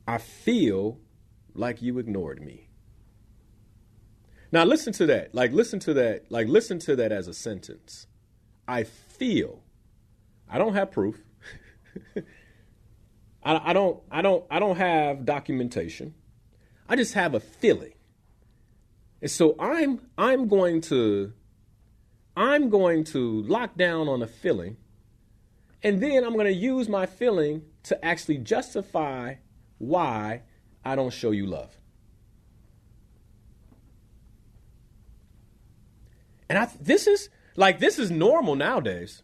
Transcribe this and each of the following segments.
I feel like you ignored me. Now listen to that. Listen to that as a sentence. I feel. I don't have proof. I don't have documentation. I just have a feeling. And so I'm going to lock down on a feeling, and then I'm going to use my feeling to actually justify why I don't show you love. And this is normal nowadays.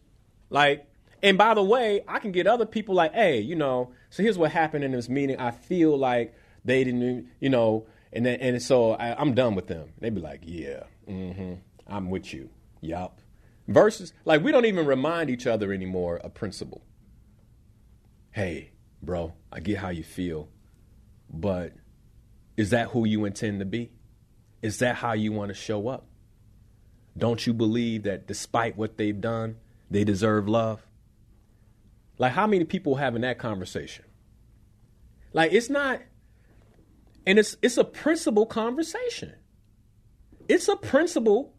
And by the way, I can get other people like, hey, so here's what happened in this meeting. I feel like they didn't, and so I'm done with them. They'd be like, yeah, I'm with you. Yup. Versus, we don't even remind each other anymore a principle. Hey, bro, I get how you feel, but is that who you intend to be? Is that how you want to show up? Don't you believe that despite what they've done, they deserve love? How many people having that conversation? It's not, and it's a principle conversation. It's a principle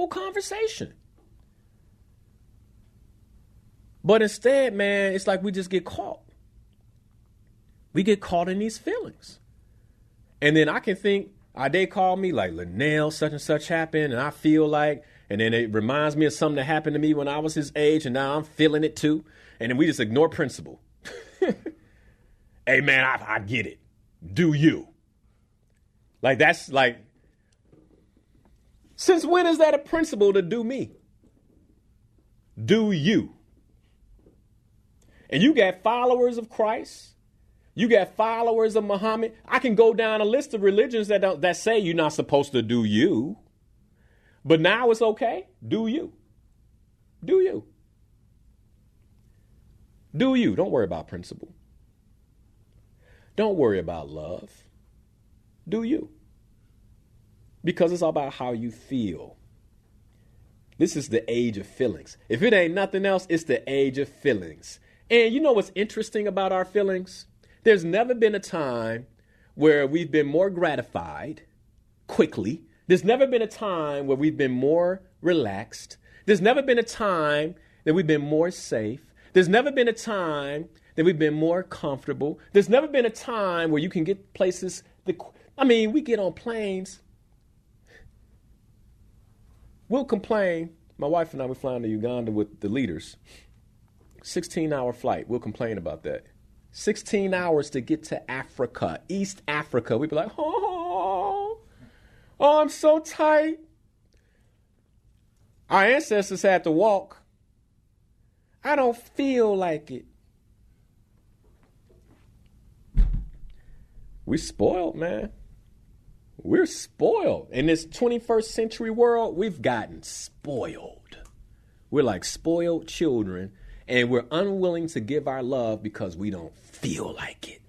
conversation. But instead, man, it's like we just get caught. We get caught in these feelings. And then I can think, they call me like, Linnell, such and such happened, and I feel like, and then it reminds me of something that happened to me when I was his age, and now I'm feeling it too. And then we just ignore principle. Hey, man, I get it. Do you? Since when is that a principle to do me? Do you? And you got followers of Christ. You got followers of Muhammad. I can go down a list of religions that say you're not supposed to do you. But now it's okay. Do you? Do you? Do you? Don't worry about principle. Don't worry about love. Do you? Because it's all about how you feel. This is the age of feelings. If it ain't nothing else, it's the age of feelings. And you know what's interesting about our feelings? There's never been a time where we've been more gratified quickly. There's never been a time where we've been more relaxed. There's never been a time that we've been more safe. There's never been a time that we've been more comfortable. There's never been a time where you can get places. We get on planes. We'll complain. My wife and I were flying to Uganda with the leaders. 16-hour flight. We'll complain about that. 16 hours to get to Africa, East Africa. We'd be like, oh, I'm so tight. Our ancestors had to walk. I don't feel like it. We're spoiled, man. We're spoiled. In this 21st century world, we've gotten spoiled. We're like spoiled children, and we're unwilling to give our love because we don't feel like it.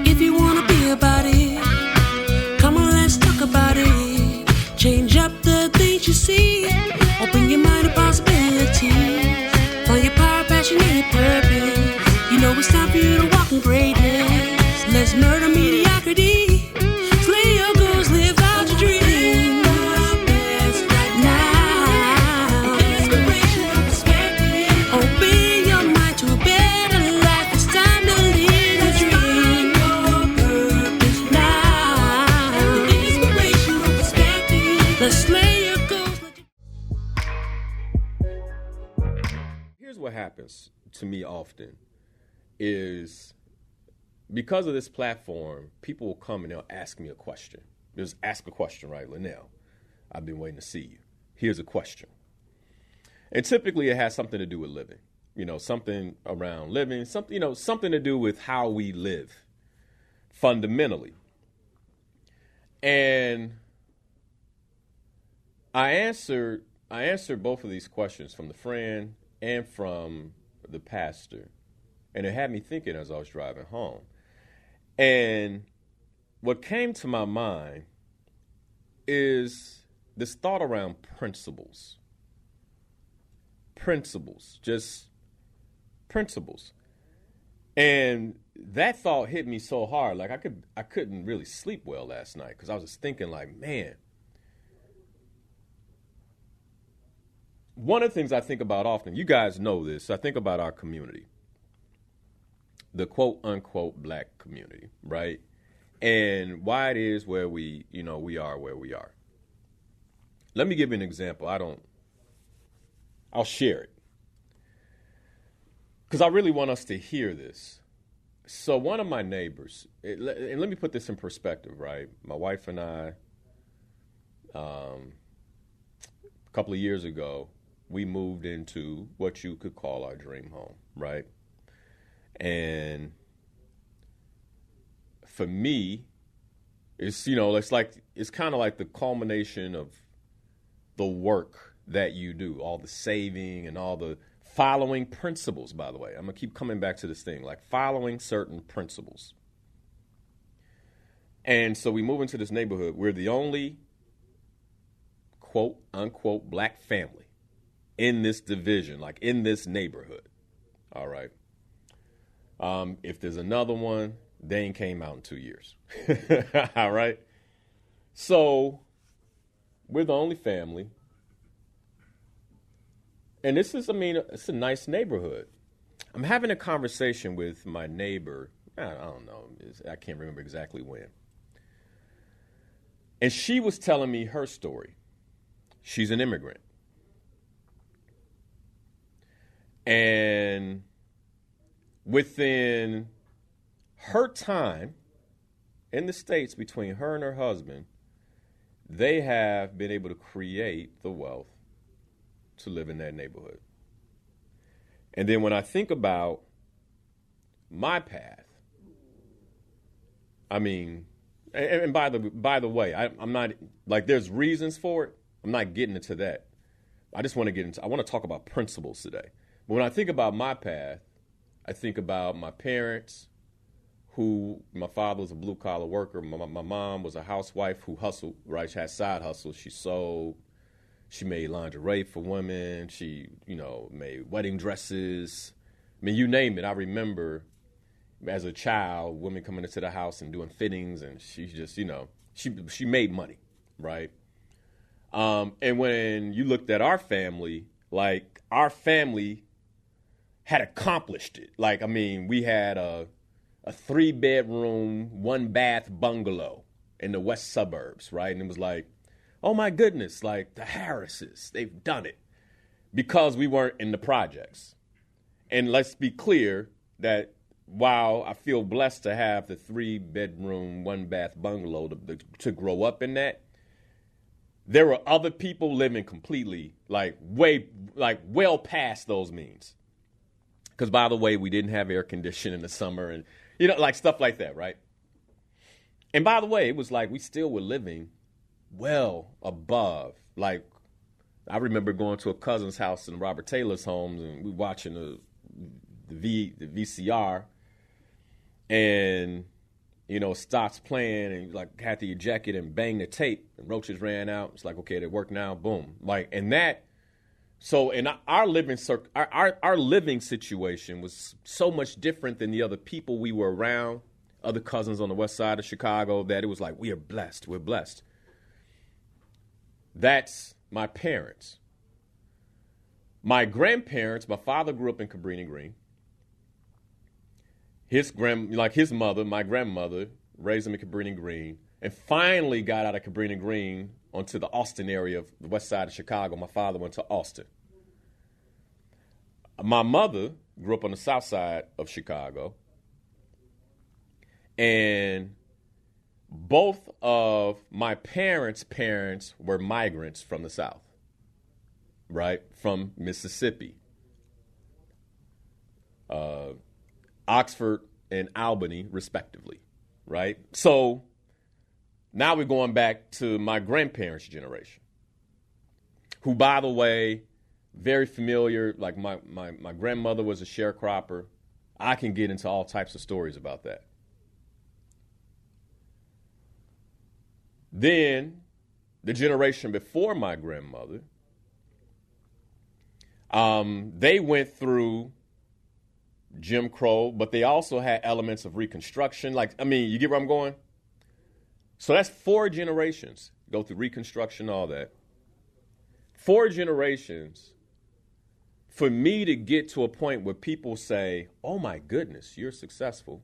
If you wanna be about it, come on, let's talk about it. Change up the things you see. Open your mind to possibilities. Find your power, passion, and your purpose. You know it's time for you to walk in greatness. Let's murder mediocrity. Slay your goals, live out your dream. Best right now. Inspiration and perspective. Open your mind to a better life. It's time to live your dream. Your purpose now. Inspiration and perspective. Let's slay your goals. Here's what happens to me often is because of this platform, people will come and they'll ask me a question. Just ask a question, right? Linnell, I've been waiting to see you. Here's a question. And typically it has something to do with living, something around living, something to do with how we live fundamentally. And I answered both of these questions from the friend and from the pastor. And it had me thinking as I was driving home. And what came to my mind is this thought around principles. Principles, just principles. And that thought hit me so hard. Like I couldn't really sleep well last night because I was just thinking like, man, one of the things I think about often, you guys know this, I think about our community, the quote unquote black community, right? And why it is where we are where we are. Let me give you an example. I'll share it because I really want us to hear this. So one of my neighbors, and let me put this in perspective, right? My wife and I, a couple of years ago, we moved into what you could call our dream home, right? And for me, it's kind of like the culmination of the work that you do, all the saving and all the following principles, by the way. I'm going to keep coming back to this thing, like following certain principles. And so we move into this neighborhood. We're the only quote unquote black family in this division, like in this neighborhood. All right. If there's another one, they ain't came out in 2 years. All right. So we're the only family. And this is, it's a nice neighborhood. I'm having a conversation with my neighbor. I don't know. I can't remember exactly when. And she was telling me her story. She's an immigrant. And within her time in the States, between her and her husband, they have been able to create the wealth to live in that neighborhood. And then when I think about my path, and by the way, I'm not, like, there's reasons for it. I'm not getting into that. I want to talk about principles today. But when I think about my path, I think about my parents, my father was a blue-collar worker. My mom was a housewife who hustled, right? She had side hustles. She sold. She made lingerie for women. She, made wedding dresses. You name it. I remember as a child, women coming into the house and doing fittings, and she just, she made money, right? And when you looked at our family, like, our family had accomplished it. Like, we had a 3-bedroom, 1-bath bungalow in the west suburbs, right? And it was like, oh my goodness, like the Harrises, they've done it because we weren't in the projects. And let's be clear that while I feel blessed to have the 3-bedroom, 1-bath bungalow to grow up in that, there were other people living completely well past those means. Because, by the way, we didn't have air conditioning in the summer and, like stuff like that, right? And by the way, it was like we still were living well above. Like, I remember going to a cousin's house in Robert Taylor's homes, and we watching the VCR, and, starts playing, and like had to eject it and bang the tape, and roaches ran out. It's like, okay, they work now, boom. Like, and that. So in our living situation was so much different than the other people we were around, other cousins on the west side of Chicago, that it was like, we are blessed. We're blessed. That's my parents. My grandparents, my father grew up in Cabrini Green. My grandmother raised him in Cabrini Green and finally got out of Cabrini Green onto the Austin area of the west side of Chicago. My father went to Austin. My mother grew up on the south side of Chicago. And both of my parents' parents were migrants from the South, right? From Mississippi. Oxford and Albany, respectively, right? So now we're going back to my grandparents' generation, who, by the way, very familiar. Like my grandmother was a sharecropper. I can get into all types of stories about that. Then the generation before my grandmother, they went through Jim Crow, but they also had elements of Reconstruction. You get where I'm going? So that's 4 generations. Go through Reconstruction, all that. 4 generations for me to get to a point where people say, oh my goodness, you're successful.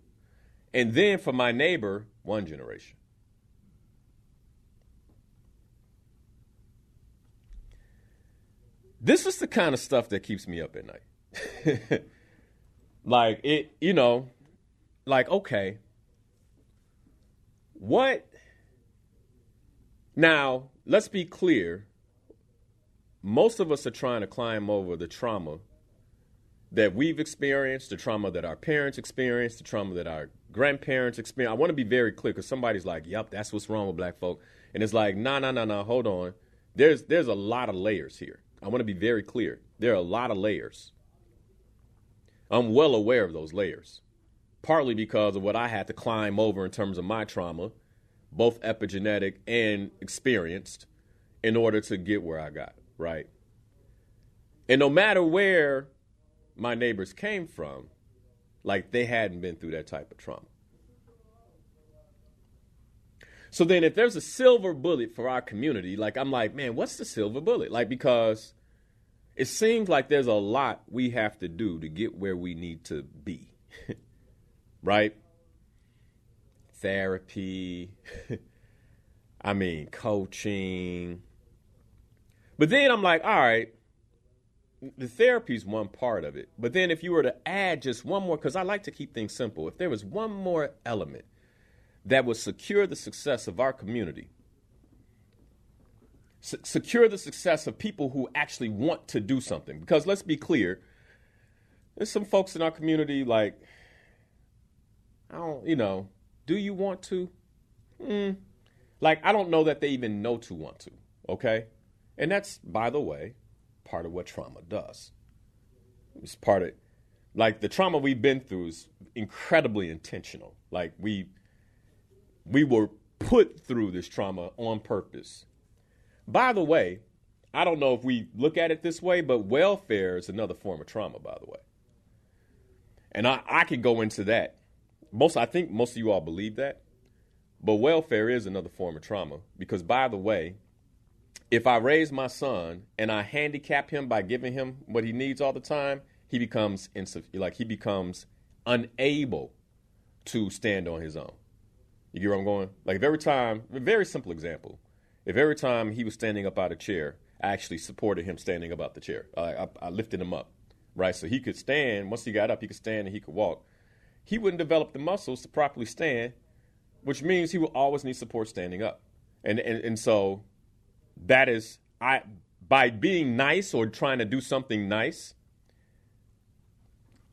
And then for my neighbor, 1 generation. This is the kind of stuff that keeps me up at night. Okay, what? Now, let's be clear. Most of us are trying to climb over the trauma that we've experienced, the trauma that our parents experienced, the trauma that our grandparents experienced. I want to be very clear because somebody's like, yep, that's what's wrong with black folk. And it's like, no, hold on. There's a lot of layers here. I want to be very clear. There are a lot of layers. I'm well aware of those layers, partly because of what I had to climb over in terms of my trauma, both epigenetic and experienced, in order to get where I got, right? And no matter where my neighbors came from, they hadn't been through that type of trauma. So then if there's a silver bullet for our community, I'm like, man, what's the silver bullet? Because it seems like there's a lot we have to do to get where we need to be, right? Therapy, coaching. But then I'm like, all right, the therapy is one part of it. But then if you were to add just one more, because I like to keep things simple, if there was one more element that would secure the success of our community, secure the success of people who actually want to do something. Because let's be clear, there's some folks in our community do you want to? I don't know that they even know to want to, okay? And that's, by the way, part of what trauma does. It's part of, the trauma we've been through is incredibly intentional. We were put through this trauma on purpose. By the way, I don't know if we look at it this way, but welfare is another form of trauma, by the way. And I could go into that. I think most of you all believe that. But welfare is another form of trauma because, by the way, if I raise my son and I handicap him by giving him what he needs all the time, he becomes unable to stand on his own. You get where I'm going? If every time, a very simple example, if every time he was standing up out of a chair, I actually supported him standing up out the chair. I lifted him up, right? So he could stand. Once he got up, he could stand and he could walk. He wouldn't develop the muscles to properly stand, which means he will always need support standing up. And so that is, by being nice or trying to do something nice,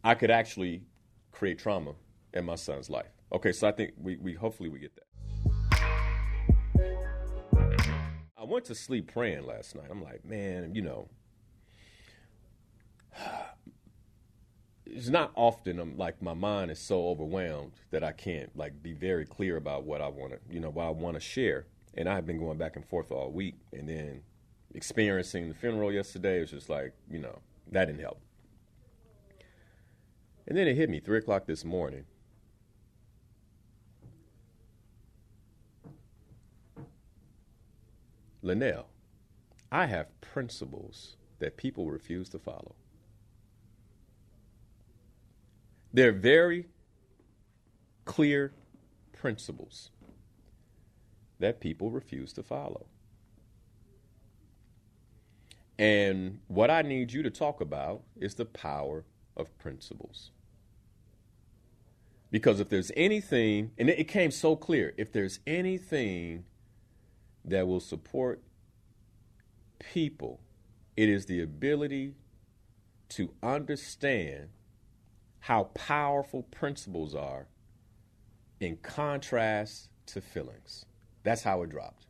I could actually create trauma in my son's life. Okay, so I think we hopefully we get that. I went to sleep praying last night. I'm like, man, it's not often I'm my mind is so overwhelmed that I can't be very clear about what I want to, what I want to share. And I've been going back and forth all week, and then experiencing the funeral yesterday was just that didn't help. And then it hit me 3 o'clock this morning. Linnell, I have principles that people refuse to follow. They're very clear principles that people refuse to follow. And what I need you to talk about is the power of principles. Because if there's anything, and it came so clear, if there's anything that will support people, it is the ability to understand how powerful principles are in contrast to feelings. That's how it dropped.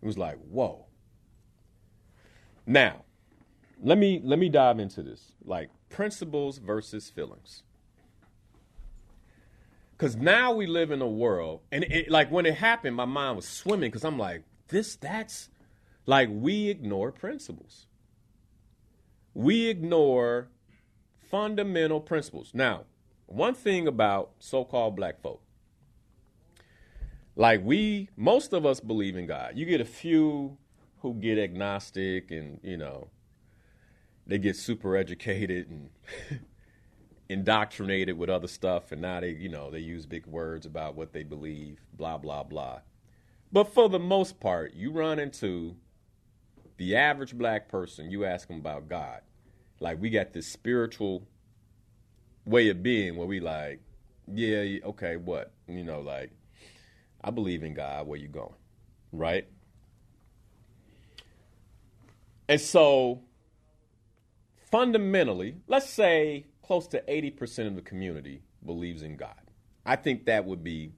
It was like, whoa. Now, let me dive into this. Principles versus feelings. Because now we live in a world, and like when it happened, my mind was swimming because I'm like, that's like we ignore principles. We ignore fundamental principles. Now, one thing about so-called black folk, like most of us believe in God. You get a few who get agnostic and, they get super educated and indoctrinated with other stuff. And now they use big words about what they believe, blah, blah, blah. But for the most part, you run into the average black person, you ask them about God. Like we got this spiritual way of being where we like, yeah, okay, what? Like, I believe in God, where you going? Right? And so fundamentally, let's say close to 80% of the community believes in God. I think that would be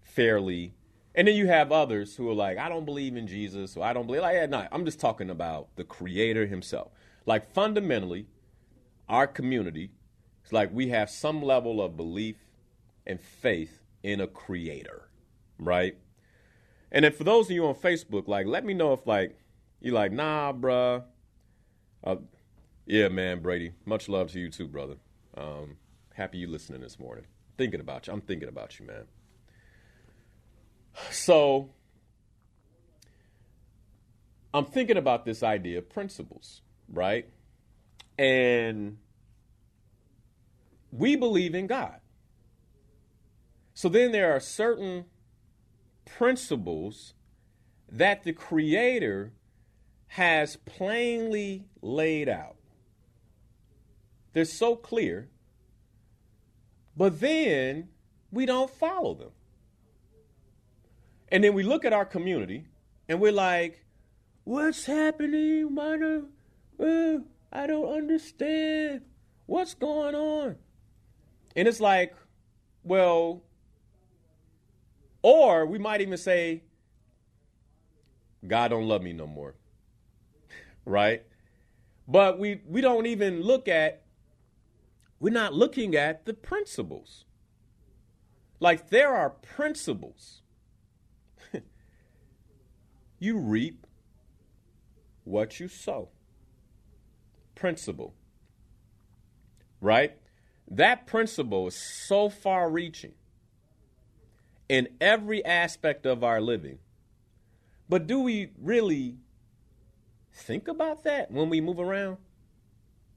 fairly. And then you have others who are like, I don't believe in Jesus, or I don't believe. Like, yeah, no, I'm just talking about the Creator himself. Like fundamentally, our community, it's like we have some level of belief and faith in a Creator, right? And then for those of you on Facebook, like, let me know if like you're like, nah, bruh. Yeah, man, Brady. Much love to you too, brother. Happy you listening this morning. Thinking about you. I'm thinking about you, man. So I'm thinking about this idea of principles, right? And we believe in God. So then there are certain principles that the Creator has plainly laid out. They're so clear, but then we don't follow them. And then we look at our community and we're like, what's happening? I don't understand. What's going on? And it's like, well, or we might even say, God don't love me no more. Right? But we don't even we're not looking at the principles. Like there are principles. You reap what you sow. Principle. Right? That principle is so far reaching in every aspect of our living. But do we really think about that when we move around?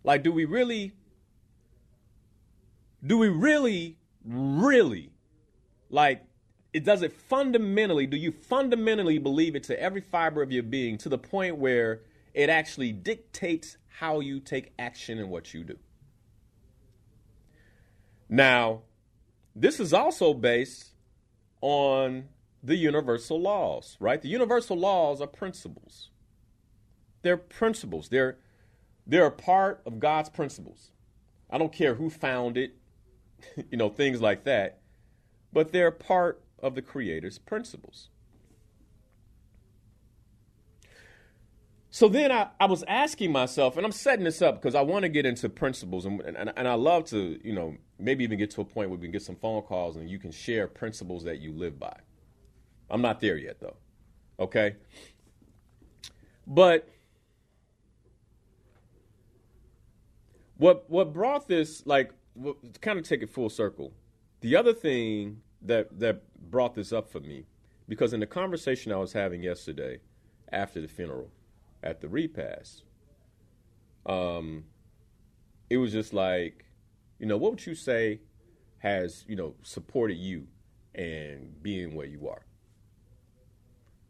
Like, do we really, like, do you fundamentally believe it to every fiber of your being to the point where it actually dictates how you take action and what you do? Now, this is also based on the universal laws, right? The universal laws are principles. They're principles. They're a part of God's principles. I don't care who found it, things like that, but they're part of the Creator's principles. So then I was asking myself, and I'm setting this up because I want to get into principles, and I love to, maybe even get to a point where we can get some phone calls and you can share principles that you live by. I'm not there yet, though. Okay? But what brought this, to kind of take it full circle, the other thing that brought this up for me, because in the conversation I was having yesterday after the funeral, at the repast, it was just like, what would you say has, supported you and being where you are?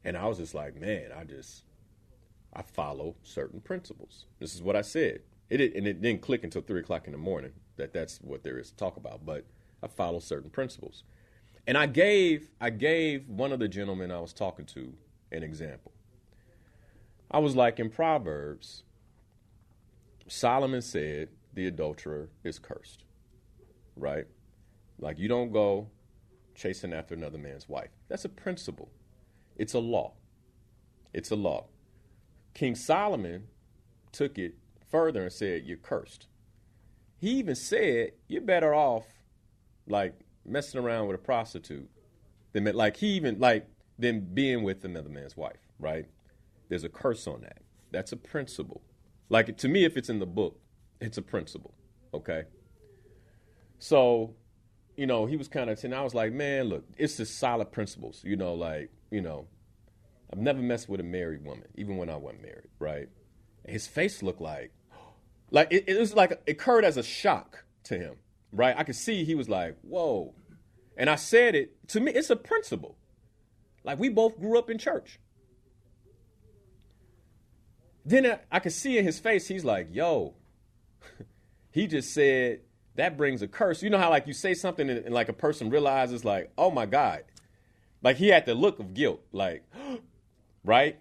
And I was just like, man, I follow certain principles. This is what I said. It didn't click until 3 o'clock in the morning that's what there is to talk about, but I follow certain principles. And I gave one of the gentlemen I was talking to an example. I was like, in Proverbs, Solomon said the adulterer is cursed, right? Like, you don't go chasing after another man's wife. That's a principle. It's a law. It's a law. King Solomon took it further and said, you're cursed. He even said, you're better off, like, messing around with a prostitute than than being with another man's wife, right? There's a curse on that. That's a principle. Like, to me, if it's in the book, it's a principle, okay? So, he was kind of, and I was like, man, look, it's just solid principles, I've never messed with a married woman, even when I wasn't married, right? His face looked like it was like it occurred as a shock to him, right? I could see he was like, whoa. And I said it, to me, it's a principle. Like, we both grew up in church. Then I could see in his face, he's like, yo, he just said that brings a curse. You know how, like, you say something and like a person realizes, like, oh my God. Like, he had the look of guilt, like, right?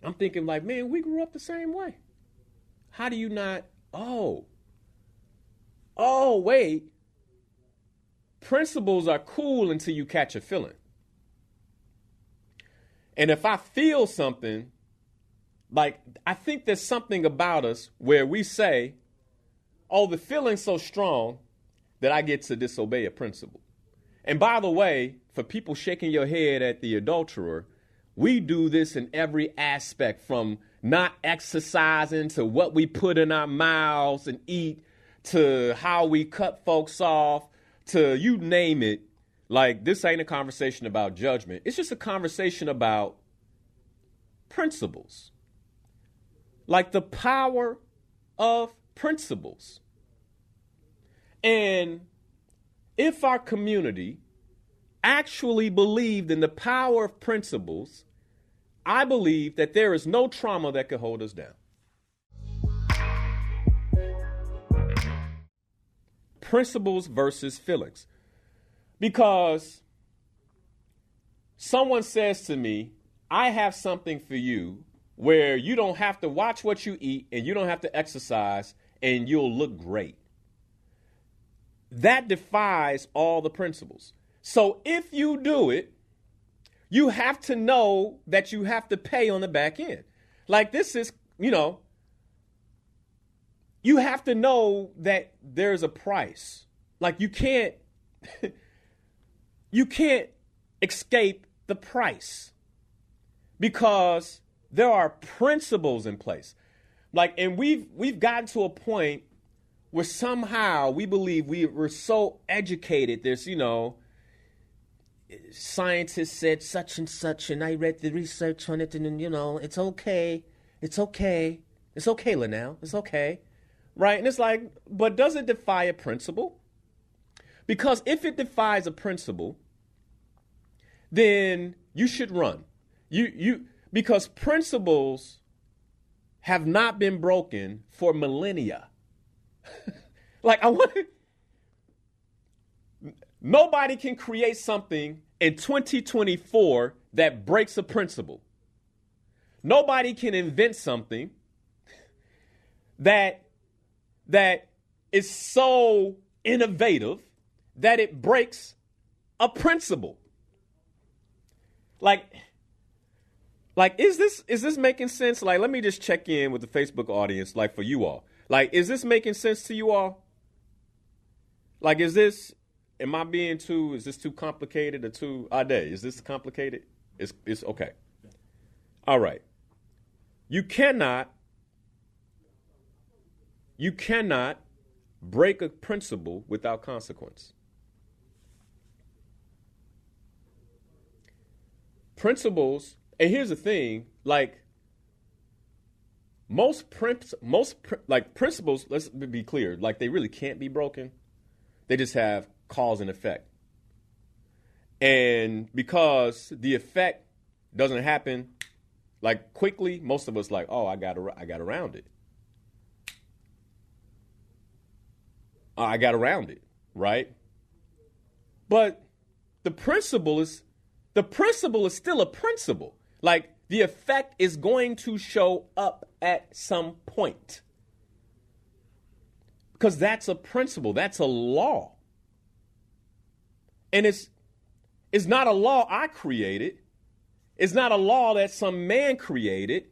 I'm thinking, like, man, we grew up the same way. How do you not? Oh, wait. Principles are cool until you catch a feeling. And if I feel something, like, I think there's something about us where we say, oh, the feeling's so strong that I get to disobey a principle. And by the way, for people shaking your head at the adulterer, we do this in every aspect, from not exercising to what we put in our mouths and eat, to how we cut folks off, to you name it. Like, this ain't a conversation about judgment. It's just a conversation about principles. Like, the power of principles. And if our community actually believed in the power of principles, I believe that there is no trauma that could hold us down. Principles versus feelings. Because someone says to me, I have something for you where you don't have to watch what you eat and you don't have to exercise and you'll look great. That defies all the principles. So if you do it, you have to know that you have to pay on the back end. Like, this is, you have to know that there's a price. Like, you can't escape the price because there are principles in place. Like, and we've gotten to a point where somehow we believe we're so educated. There's, scientists said such and such, and I read the research on it, and it's okay. It's okay. It's okay, Linnell. It's okay. Right? And it's like, but does it defy a principle? Because if it defies a principle, then you should run. Because principles have not been broken for millennia. Like, nobody can create something in 2024 that breaks a principle. Nobody can invent something that is so innovative that it breaks a principle. Like, is this making sense? Like, let me just check in with the Facebook audience, like, for you all. Like, is this making sense to you all? Like, is this too complicated or too, Ade, is this complicated? It's okay. All right. You cannot break a principle without consequence. Principles, and here's the thing, like, most principles, let's be clear, like, they really can't be broken. They just have cause and effect. And because the effect doesn't happen like quickly, most of us like, oh, I got around it. I got around it, right? But the principle is still a principle. Like, the effect is going to show up at some point. Because that's a principle. That's a law. And it's not a law I created. It's not a law that some man created.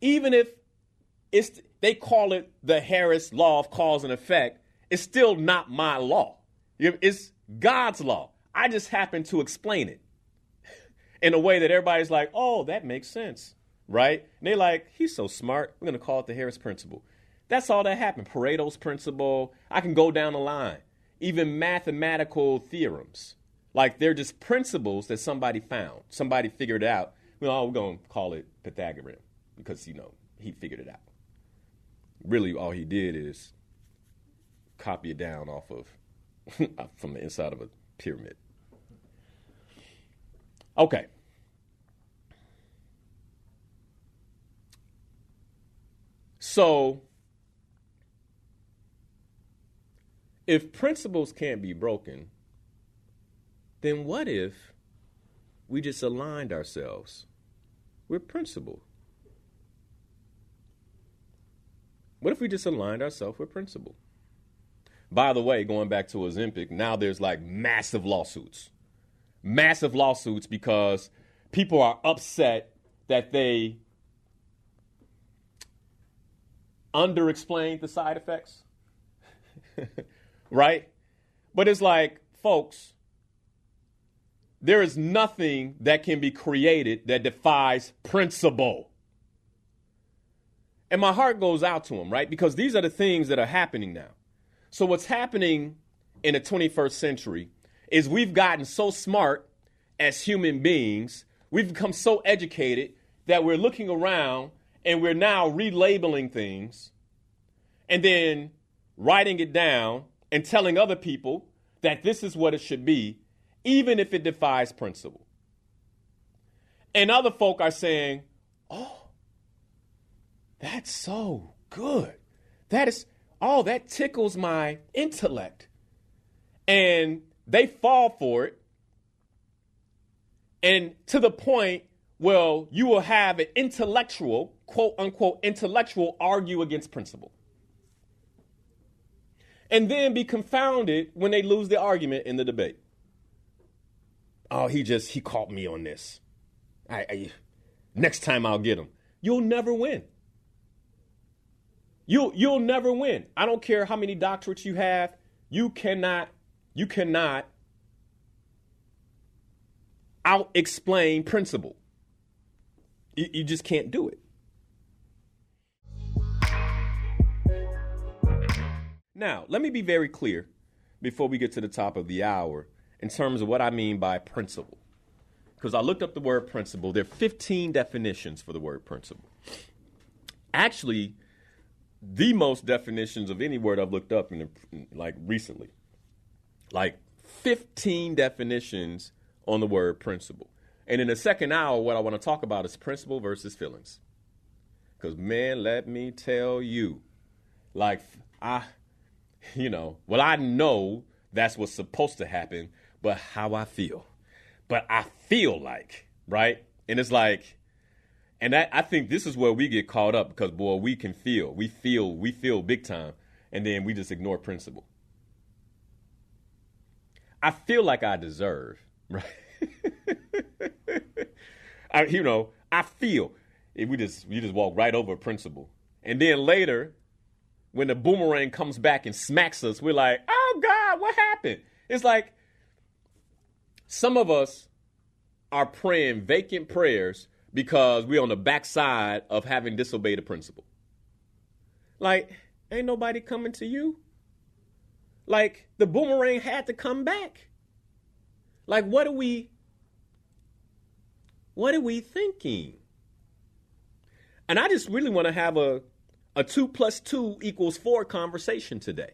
Even if they call it the Harris law of cause and effect, it's still not my law. It's God's law. I just happen to explain it in a way that everybody's like, oh, that makes sense, right? And they're like, he's so smart. We're going to call it the Harris principle. That's all that happened. Pareto's principle. I can go down the line. Even mathematical theorems. Like they're just principles that somebody found. Somebody figured it out. Well, we're going to call it Pythagorean because, he figured it out. Really, all he did is copy it down off of from the inside of a pyramid. Okay. So, if principles can't be broken, then what if we just aligned ourselves with principle? What if we just aligned ourselves with principle? By the way, going back to Ozempic, now there's like massive lawsuits because people are upset that they underexplained the side effects, right? But it's like, folks, there is nothing that can be created that defies principle. And my heart goes out to them, right? Because these are the things that are happening now. So what's happening in the 21st century is we've gotten so smart as human beings, we've become so educated that we're looking around and we're now relabeling things and then writing it down and telling other people that this is what it should be, even if it defies principle. And other folk are saying, oh, that's so good. That tickles my intellect. And they fall for it. And to the point, well, you will have an intellectual, quote unquote, intellectual argue against principle. And then be confounded when they lose the argument in the debate. Oh, he caught me on this. Next time I'll get him. You'll never win. You'll never win. I don't care how many doctorates you have. You cannot out-explain principle. You just can't do it. Now, let me be very clear before we get to the top of the hour in terms of what I mean by principle. Because I looked up the word principle. There are 15 definitions for the word principle. Actually, the most definitions of any word I've looked up recently. Like 15 definitions on the word principle. And in the second hour, what I want to talk about is principle versus feelings. Because, man, let me tell you, I know that's what's supposed to happen, but how I feel. But I feel like, right? And it's like, and I think this is where we get caught up because, boy, we can feel. We feel big time, and then we just ignore principle. I feel like I deserve, right? I feel. We just walk right over principle. And then later, when the boomerang comes back and smacks us, we're like, oh, God, what happened? It's like some of us are praying vacant prayers because we're on the backside of having disobeyed a principle. Like, ain't nobody coming to you. Like, the boomerang had to come back. Like, what are we thinking? And I just really want to have a 2 + 2 = 4 conversation today.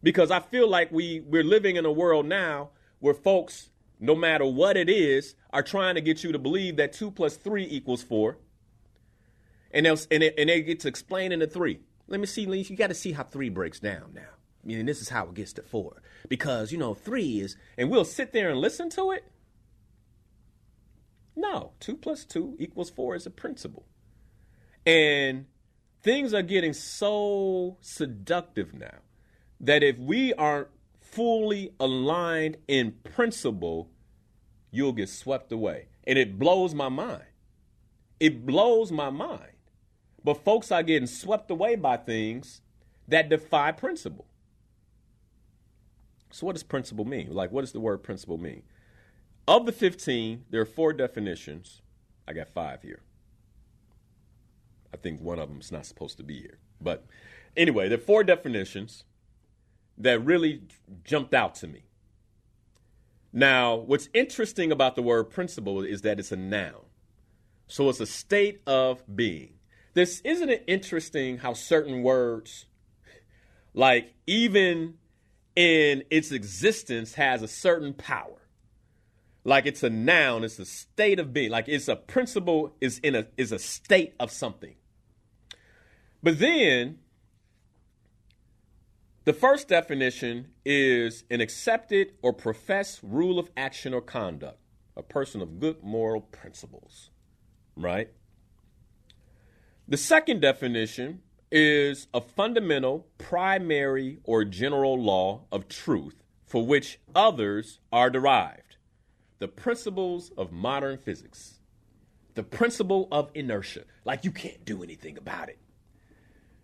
Because I feel like we're living in a world now where folks, no matter what it is, are trying to get you to believe that 2 + 3 = 4. And they get to explain in the 3. Let me see, you got to see how 3 breaks down now. I mean, this is how it gets to 4. Because, 3 is, and we'll sit there and listen to it. No, 2 + 2 = 4 is a principle. And things are getting so seductive now that if we aren't fully aligned in principle, you'll get swept away. And it blows my mind. It blows my mind. But folks are getting swept away by things that defy principle. So what does principle mean? Like, what does the word principle mean? Of the 15, there are 4 definitions. I got 5 here. I think one of them is not supposed to be here. But anyway, there are 4 definitions that really jumped out to me. Now, what's interesting about the word principle is that it's a noun. So it's a state of being. Isn't it interesting how certain words, like even in its existence, has a certain power? Like it's a noun, it's a state of being. Like it's a principle, is a state of something. But then the first definition is an accepted or professed rule of action or conduct, a person of good moral principles, right? The second definition is a fundamental, primary, or general law of truth for which others are derived. The principles of modern physics. The principle of inertia. Like you can't do anything about it.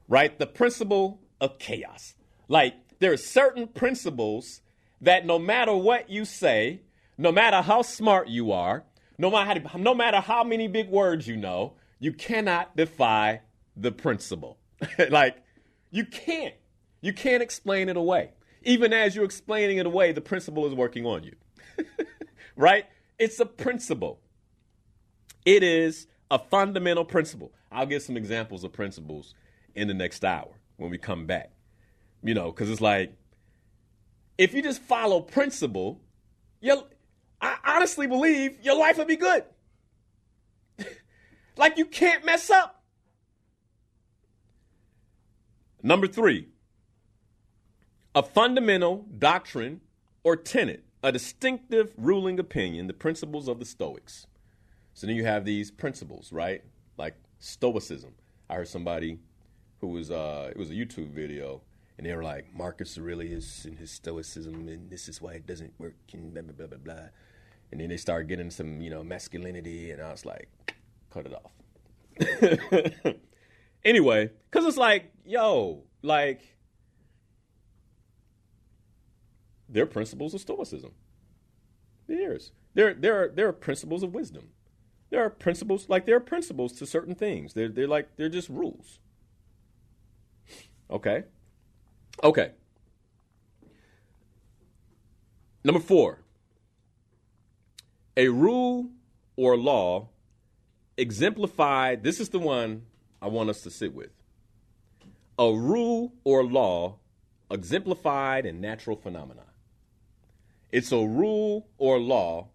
Right? The principle of chaos. Like there are certain principles that no matter what you say, no matter how smart you are, no matter how many big words you know, you cannot defy the principle. Like you can't explain it away. Even as you're explaining it away, the principle is working on you. Right? It's a principle. It is a fundamental principle. I'll give some examples of principles in the next hour when we come back. You know, because it's like, if you just follow principle, I honestly believe your life will be good. Like you can't mess up. Number 3, a fundamental doctrine or tenet, a distinctive ruling opinion, the principles of the Stoics. So then you have these principles, right? Like Stoicism. I heard somebody who was, it was a YouTube video, and they were like, Marcus Aurelius and his Stoicism, and this is why it doesn't work, and blah, blah, blah, blah, blah. And then they started getting some, masculinity, and I was like, cut it off. Anyway, because it's like, there are principles of Stoicism. There are principles of wisdom. There are principles to certain things. They're just rules. Okay. Number 4, a rule or law exemplified. This is the one I want us to sit with. A rule or law exemplified in natural phenomena. It's a rule or law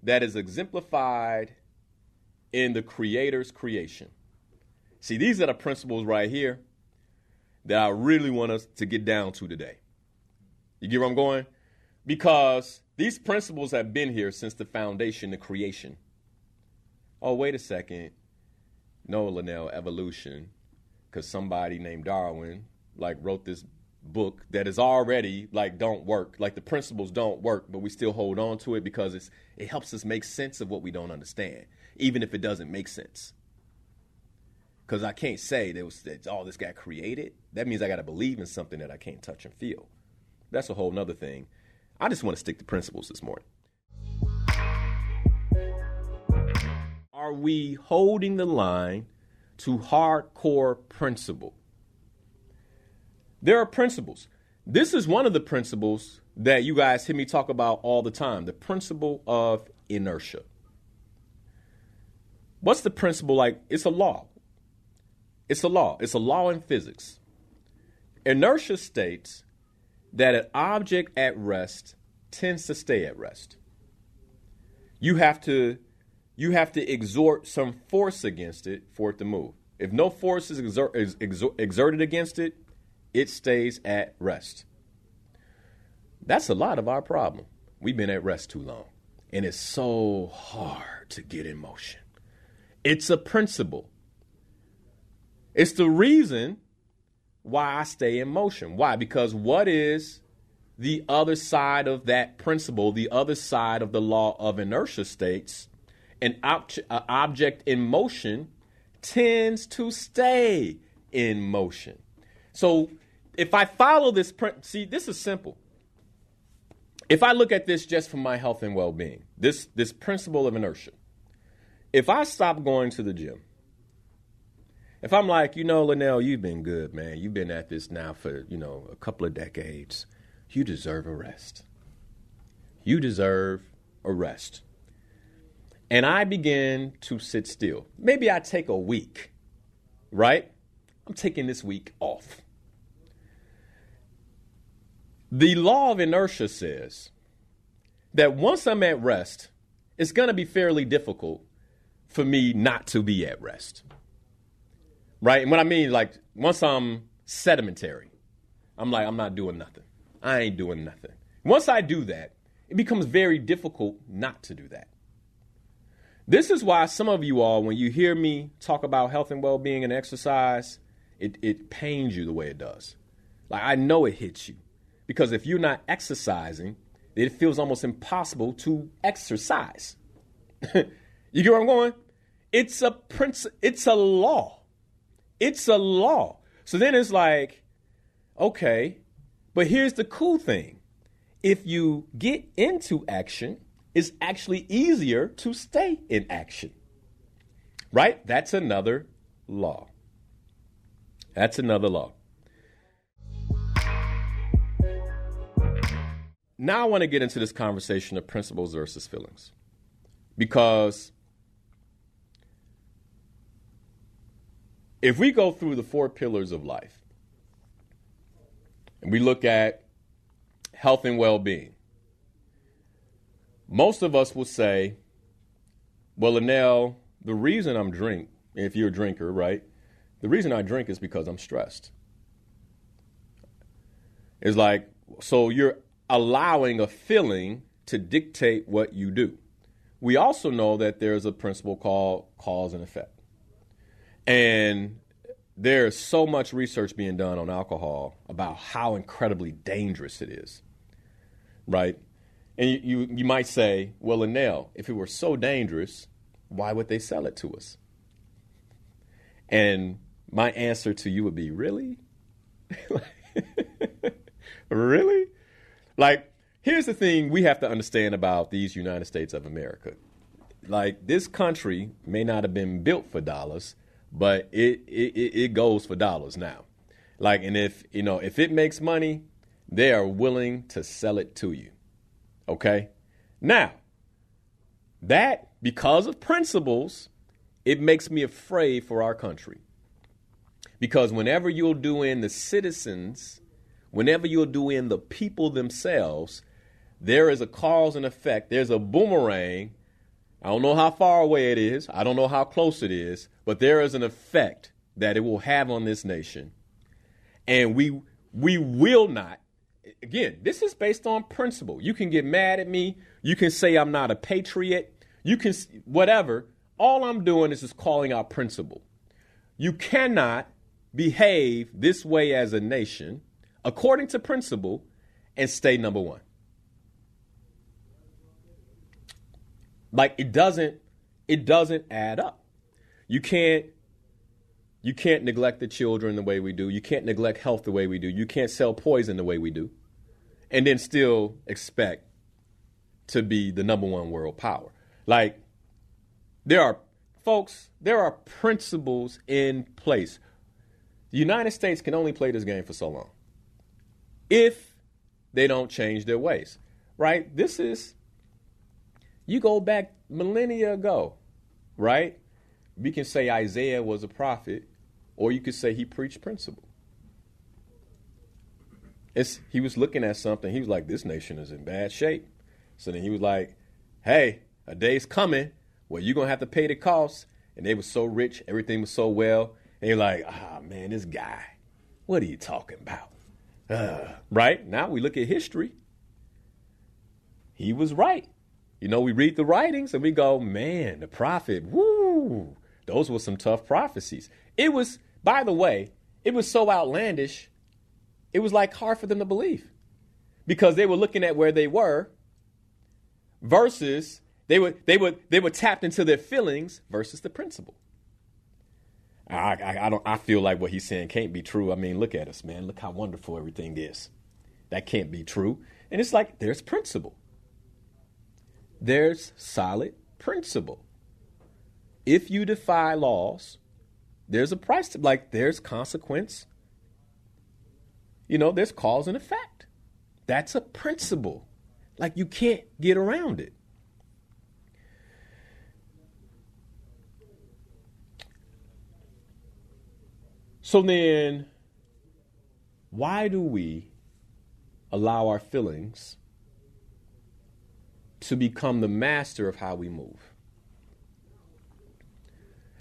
that is exemplified in the Creator's creation. See, these are the principles right here that I really want us to get down to today. You get where I'm going? Because these principles have been here since the foundation, the creation. Oh, wait a second. No, Linnell, evolution. Because somebody named Darwin, wrote this book that is already, don't work. Like, the principles don't work, but we still hold on to it because it helps us make sense of what we don't understand, even if it doesn't make sense. Because I can't say that all this got created. That means I got to believe in something that I can't touch and feel. That's a whole nother thing. I just want to stick to principles this morning. Are we holding the line to hardcore principle? There are principles. This is one of the principles that you guys hear me talk about all the time, the principle of inertia. What's the principle like? It's a law. It's a law. It's a law in physics. Inertia states that an object at rest tends to stay at rest. You have to exert some force against it for it to move. If no force is exerted against it, it stays at rest. That's a lot of our problem. We've been at rest too long, and it's so hard to get in motion. It's a principle. It's the reason why I stay in motion. Why? Because what is the other side of that principle, the other side of the law of inertia states, an object in motion tends to stay in motion. So if I follow this, see, this is simple. if I look at this just for my health and well-being, this principle of inertia, if I stop going to the gym, if I'm like, Linnell, you've been good, man. You've been at this now for, a couple of decades. You deserve a rest. You deserve a rest. And I begin to sit still. Maybe I take a week, right? I'm taking this week off. The law of inertia says that once I'm at rest, it's going to be fairly difficult for me not to be at rest. Right? And what I mean, like, once I'm sedimentary, I'm like, I'm not doing nothing. I ain't doing nothing. Once I do that, it becomes very difficult not to do that. This is why some of you all, when you hear me talk about health and well-being and exercise, it pains you the way it does. Like, I know it hits you. Because if you're not exercising, it feels almost impossible to exercise. You get where I'm going? It's a law. It's a law. So then it's like, okay, but here's the cool thing. If you get into action, it's actually easier to stay in action. Right? That's another law. That's another law. Now I want to get into this conversation of principles versus feelings. Because if we go through the 4 pillars of life and we look at health and well-being, most of us will say, well, Linnell, the reason I'm drink, if you're a drinker, right? The reason I drink is because I'm stressed. It's like, so you're allowing a feeling to dictate what you do. We also know that there's a principle called cause and effect. And there's so much research being done on alcohol about how incredibly dangerous it is, right? And you might say, well, Linnell, if it were so dangerous, why would they sell it to us? And my answer to you would be, really? Really? Like, here's the thing we have to understand about these United States of America. Like, this country may not have been built for dollars, but it goes for dollars now. Like, and if it makes money, they are willing to sell it to you. Okay? Now, that, because of principles, it makes me afraid for our country. Because whenever you'll do in the citizens, whenever you'll do in the people themselves, there is a cause and effect. There's a boomerang. I don't know how far away it is. I don't know how close it is, but there is an effect that it will have on this nation. And we will not, again, this is based on principle. You can get mad at me. You can say I'm not a patriot. You can, whatever. All I'm doing is just calling out principle. You cannot behave this way as a nation according to principle and stay number one. Like, it doesn't add up. You can't neglect the children the way we do. You can't neglect health the way we do. You can't sell poison the way we do and then still expect to be the number one world power. Like, there are principles in place. The United States can only play this game for so long if they don't change their ways, right? You go back millennia ago, right? We can say Isaiah was a prophet, or you could say he preached principle. He was looking at something. He was like, this nation is in bad shape. So then he was like, hey, a day's coming where you're going to have to pay the cost. And they were so rich. Everything was so well. And you're like, man, this guy, what are you talking about? Right? Now we look at history. He was right. We read the writings and we go, man, the prophet, woo, those were some tough prophecies. It was, by the way, it was so outlandish, it was like hard for them to believe because they were looking at where they were versus they were tapped into their feelings versus the principle. I feel like what he's saying can't be true. I mean, look at us, man. Look how wonderful everything is. That can't be true. And it's like, there's principle. There's solid principle. If you defy laws, there's a price to, like, there's consequence. There's cause and effect. That's a principle. Like, you can't get around it. So then, why do we allow our feelings to become the master of how we move?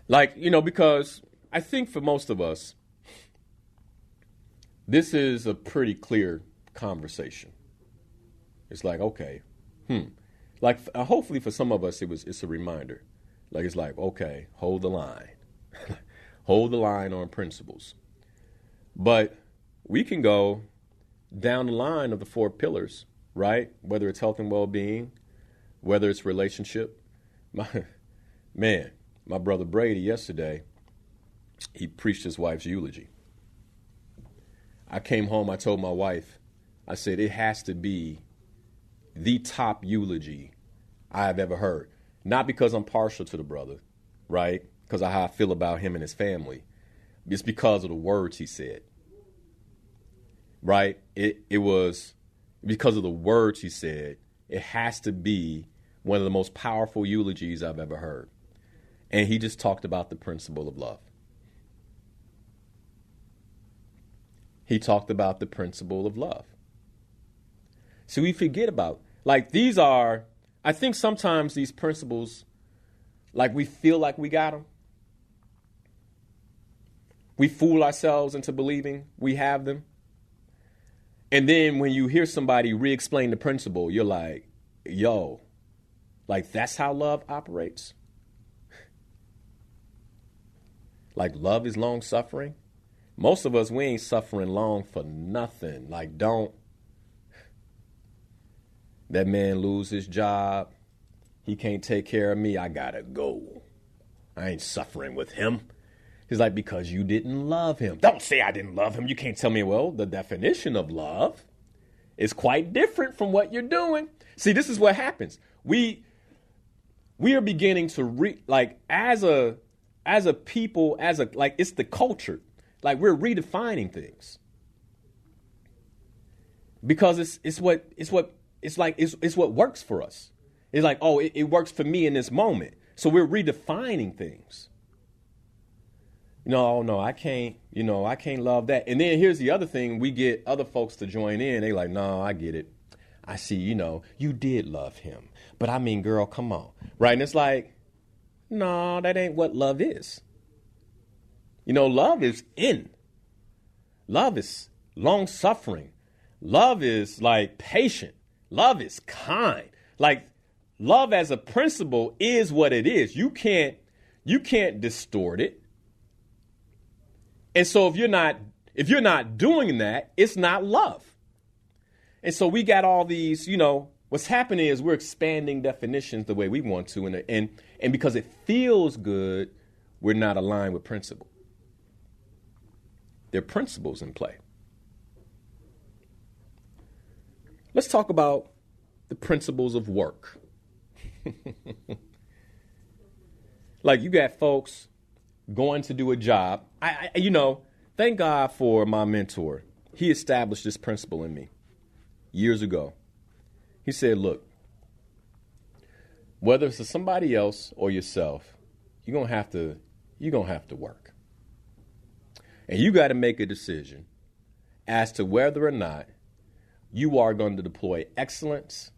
Like, because I think for most of us, this is a pretty clear conversation. It's like, okay, like hopefully for some of us, it's a reminder. Like, it's like, okay, hold the line. Hold the line on principles. But we can go down the line of the 4 pillars, right? Whether it's health and well-being, whether it's relationship. My brother Brady yesterday, he preached his wife's eulogy. I came home, I told my wife, I said, it has to be the top eulogy I've ever heard. Not because I'm partial to the brother, right? Because of how I feel about him and his family. It's because of the words he said, right? It was because of the words he said. It has to be one of the most powerful eulogies I've ever heard. And he just talked about the principle of love. He talked about the principle of love. So we forget about, like, these are, I think sometimes these principles, like, we feel like we got them. We fool ourselves into believing we have them. And then when you hear somebody re-explain the principle, you're like, yo, like, that's how love operates? Like, love is long suffering? Most of us, we ain't suffering long for nothing. Like, don't. That man lose his job. He can't take care of me. I gotta go. I ain't suffering with him. He's like, because you didn't love him. Don't say I didn't love him. You can't tell me, well, the definition of love is quite different from what you're doing. See, this is what happens. We are beginning to as a people, like, it's the culture. Like, we're redefining things. Because it's what works for us. It's like, oh, it works for me in this moment. So we're redefining things. No, I can't love that. And then here's the other thing. We get other folks to join in. They like, no, I get it. I see, you did love him. But I mean, girl, come on. Right? And it's like, no, that ain't what love is. Love is in. Love is long suffering. Love is like patient. Love is kind. Like, love as a principle is what it is. You can't distort it. And so if you're not doing that, it's not love. And so we got all these, what's happening is we're expanding definitions the way we want to. And because it feels good, we're not aligned with principle. There are principles in play. Let's talk about the principles of work. Like, you got folks going to do a job. Thank God for my mentor. He established this principle in me years ago. He said, look, whether it's to somebody else or yourself, you're going to have to work. And you got to make a decision as to whether or not you are going to deploy excellence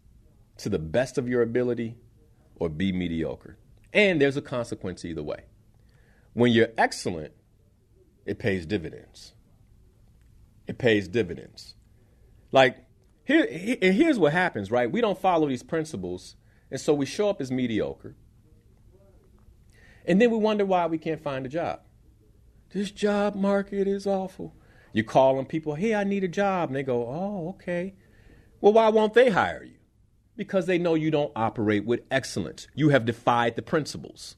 to the best of your ability or be mediocre. And there's a consequence either way. When you're excellent, it pays dividends. It pays dividends. Like, here's what happens, right? We don't follow these principles, and so we show up as mediocre. And then we wonder why we can't find a job. This job market is awful. You call on people, hey, I need a job. And they go, oh, okay. Well, why won't they hire you? Because they know you don't operate with excellence. You have defied the principles.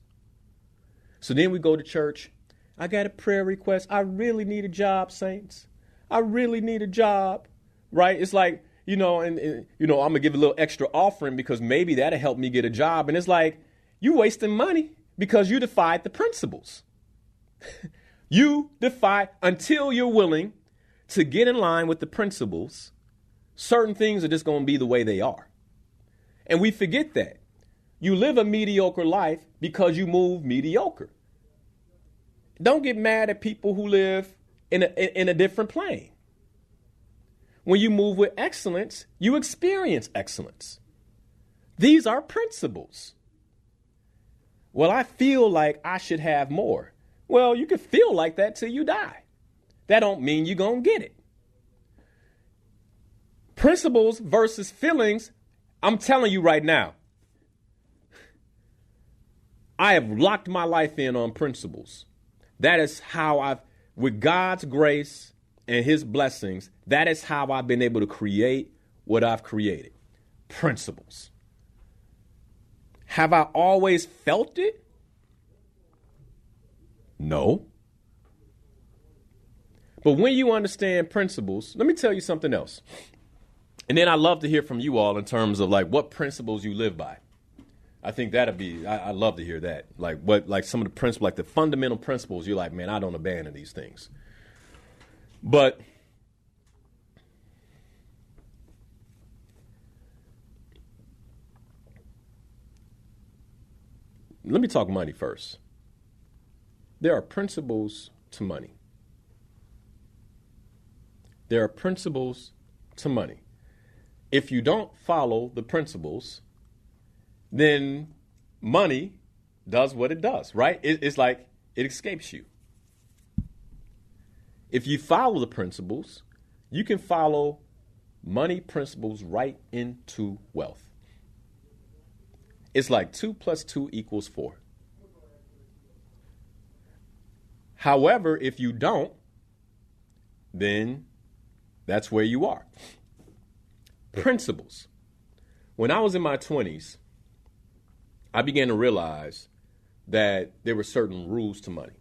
So then we go to church. I got a prayer request. I really need a job, saints. I really need a job, right? It's like, I'm going to give a little extra offering because maybe that'll help me get a job. And it's like, you wasting money because you defied the principles. You defy until you're willing to get in line with the principles. Certain things are just going to be the way they are. And we forget that. You live a mediocre life because you move mediocre. Don't get mad at people who live in a different plane. When you move with excellence, you experience excellence. These are principles. Well, I feel like I should have more. Well, you can feel like that till you die. That don't mean you're going to get it. Principles versus feelings, I'm telling you right now, I have locked my life in on principles. That is how with God's grace and his blessings, that is how I've been able to create what I've created. Principles. Have I always felt it? No. But when you understand principles, let me tell you something else. And then I'd love to hear from you all in terms of like what principles you live by. I think I'd love to hear that. Like some of the principles, like the fundamental principles, you're like, man, I don't abandon these things. But let me talk money first. There are principles to money. There are principles to money. If you don't follow the principles, then money does what it does, right? It's like it escapes you. If you follow the principles, you can follow money principles right into wealth. It's like 2 + 2 = 4. However, if you don't, then that's where you are. Principles. When I was in my 20s, I began to realize that there were certain rules to money.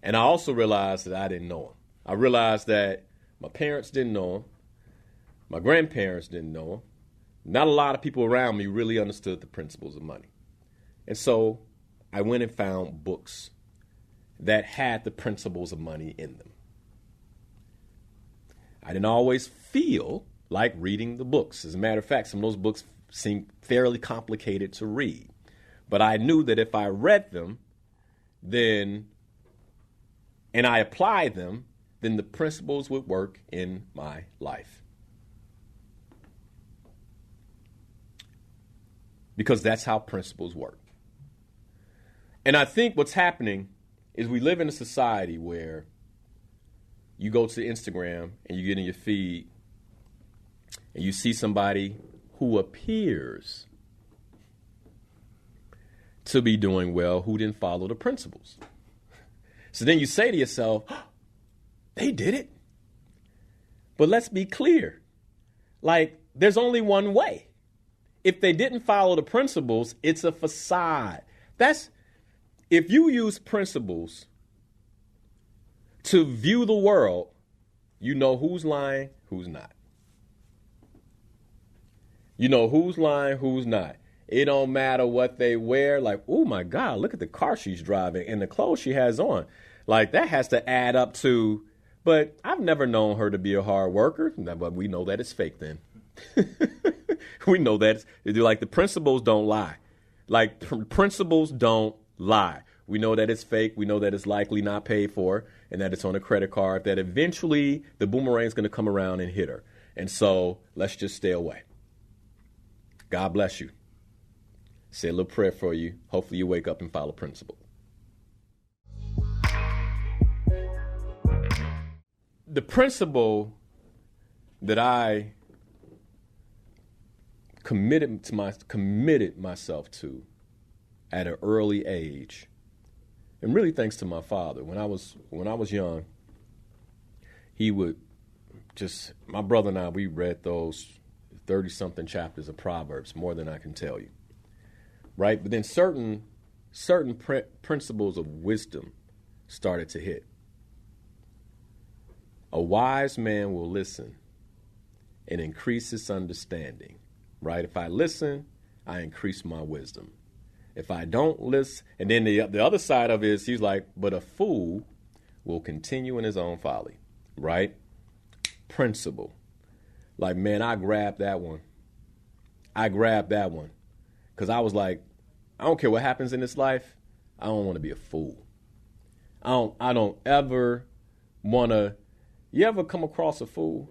And I also realized that I didn't know them. I realized that my parents didn't know them. My grandparents didn't know them. Not a lot of people around me really understood the principles of money. And so I went and found books that had the principles of money in them. I didn't always feel like reading the books. As a matter of fact, some of those books seemed fairly complicated to read. But I knew that if I read them, and I applied them, then the principles would work in my life. Because that's how principles work. And I think what's happening is we live in a society where you go to Instagram and you get in your feed and you see somebody who appears to be doing well who didn't follow the principles. So then you say to yourself, oh, they did it. But let's be clear. Like, there's only one way. If they didn't follow the principles, it's a facade. If you use principles to view the world, you know who's lying, who's not. You know who's lying, who's not. It don't matter what they wear. Like, oh my God, look at the car she's driving and the clothes she has on. Like, that has to add up to, but I've never known her to be a hard worker. But we know that it's fake then. We know that. Like, the principles don't lie. Like, principles don't lie. We know that it's fake. We know that it's likely not paid for and that it's on a credit card, that eventually the boomerang is going to come around and hit her. And so let's just stay away. God bless you. Say a little prayer for you. Hopefully you wake up and follow principle. The principle that I committed myself to at an early age, and really thanks to my father. When I was young, he would my brother and I, we read those 30-something chapters of Proverbs, more than I can tell you. Right? But then certain principles of wisdom started to hit. A wise man will listen and increases understanding, right? If I listen, I increase my wisdom. If I don't listen, and then the other side of it is he's like, but a fool will continue in his own folly, right? Principle. Like, man, I grabbed that one. Because I was like, I don't care what happens in this life. I don't want to be a fool. I don't ever want to. You ever come across a fool?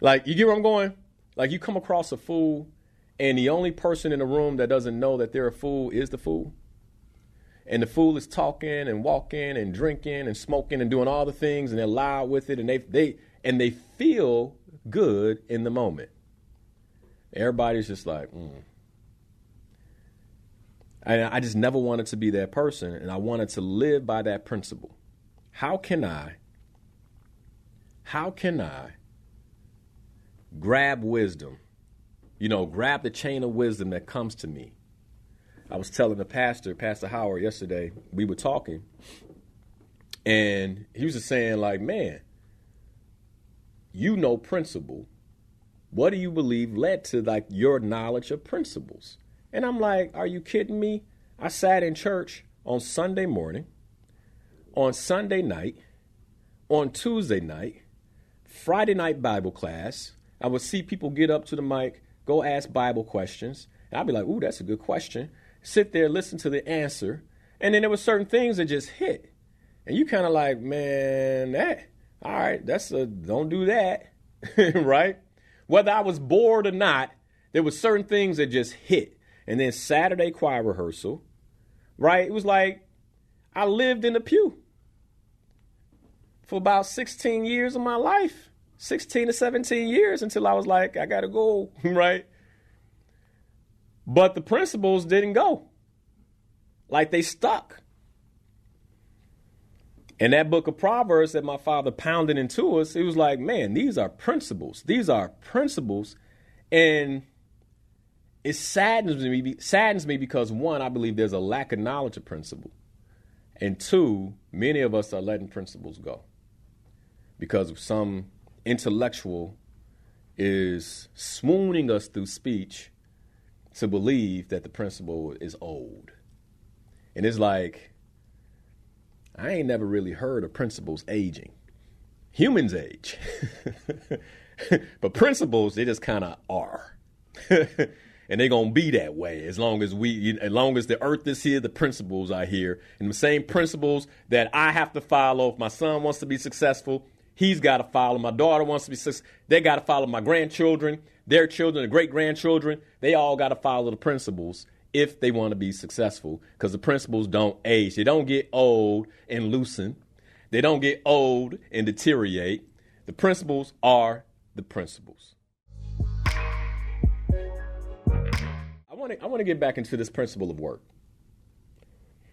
Like, you get where I'm going? Like, you come across a fool, and the only person in the room that doesn't know that they're a fool is the fool. And the fool is talking and walking and drinking and smoking and doing all the things, and they're loud with it, and they feel good in the moment. Everybody's just like, And I just never wanted to be that person, and I wanted to live by that principle. How can I grab wisdom? Grab the chain of wisdom that comes to me. I was telling the Pastor Howard yesterday, we were talking, and he was just saying, like, man, principle. What do you believe led to, like, your knowledge of principles? And I'm like, are you kidding me? I sat in church on Sunday morning, on Sunday night, on Tuesday night, Friday night Bible class. I would see people get up to the mic, go ask Bible questions. And I'd be like, ooh, that's a good question. Sit there, listen to the answer. And then there were certain things that just hit. And you kind of like, man, all right, don't do that, right? Whether I was bored or not, there were certain things that just hit. And then Saturday choir rehearsal, right? It was like I lived in the pew for about 16 years of my life, 16 to 17 years until I was like, I got to go, right? But the principles didn't go. Like, they stuck. And that book of Proverbs that my father pounded into us, it was like, man, these are principles. These are principles. And it saddens me because, one, I believe there's a lack of knowledge of principle. And two, many of us are letting principles go because some intellectual is swooning us through speech to believe that the principle is old. And it's like, I ain't never really heard of principles aging. Humans age. But principles, they just kind of are. And they're going to be that way as long as the earth is here, the principles are here. And the same principles that I have to follow. If my son wants to be successful, he's got to follow. My daughter wants to be successful. They got to follow. My grandchildren, their children, the great-grandchildren, they all got to follow the principles if they want to be successful, because the principles don't age. They don't get old and loosen. They don't get old and deteriorate. The principles are the principles. I want to get back into this principle of work.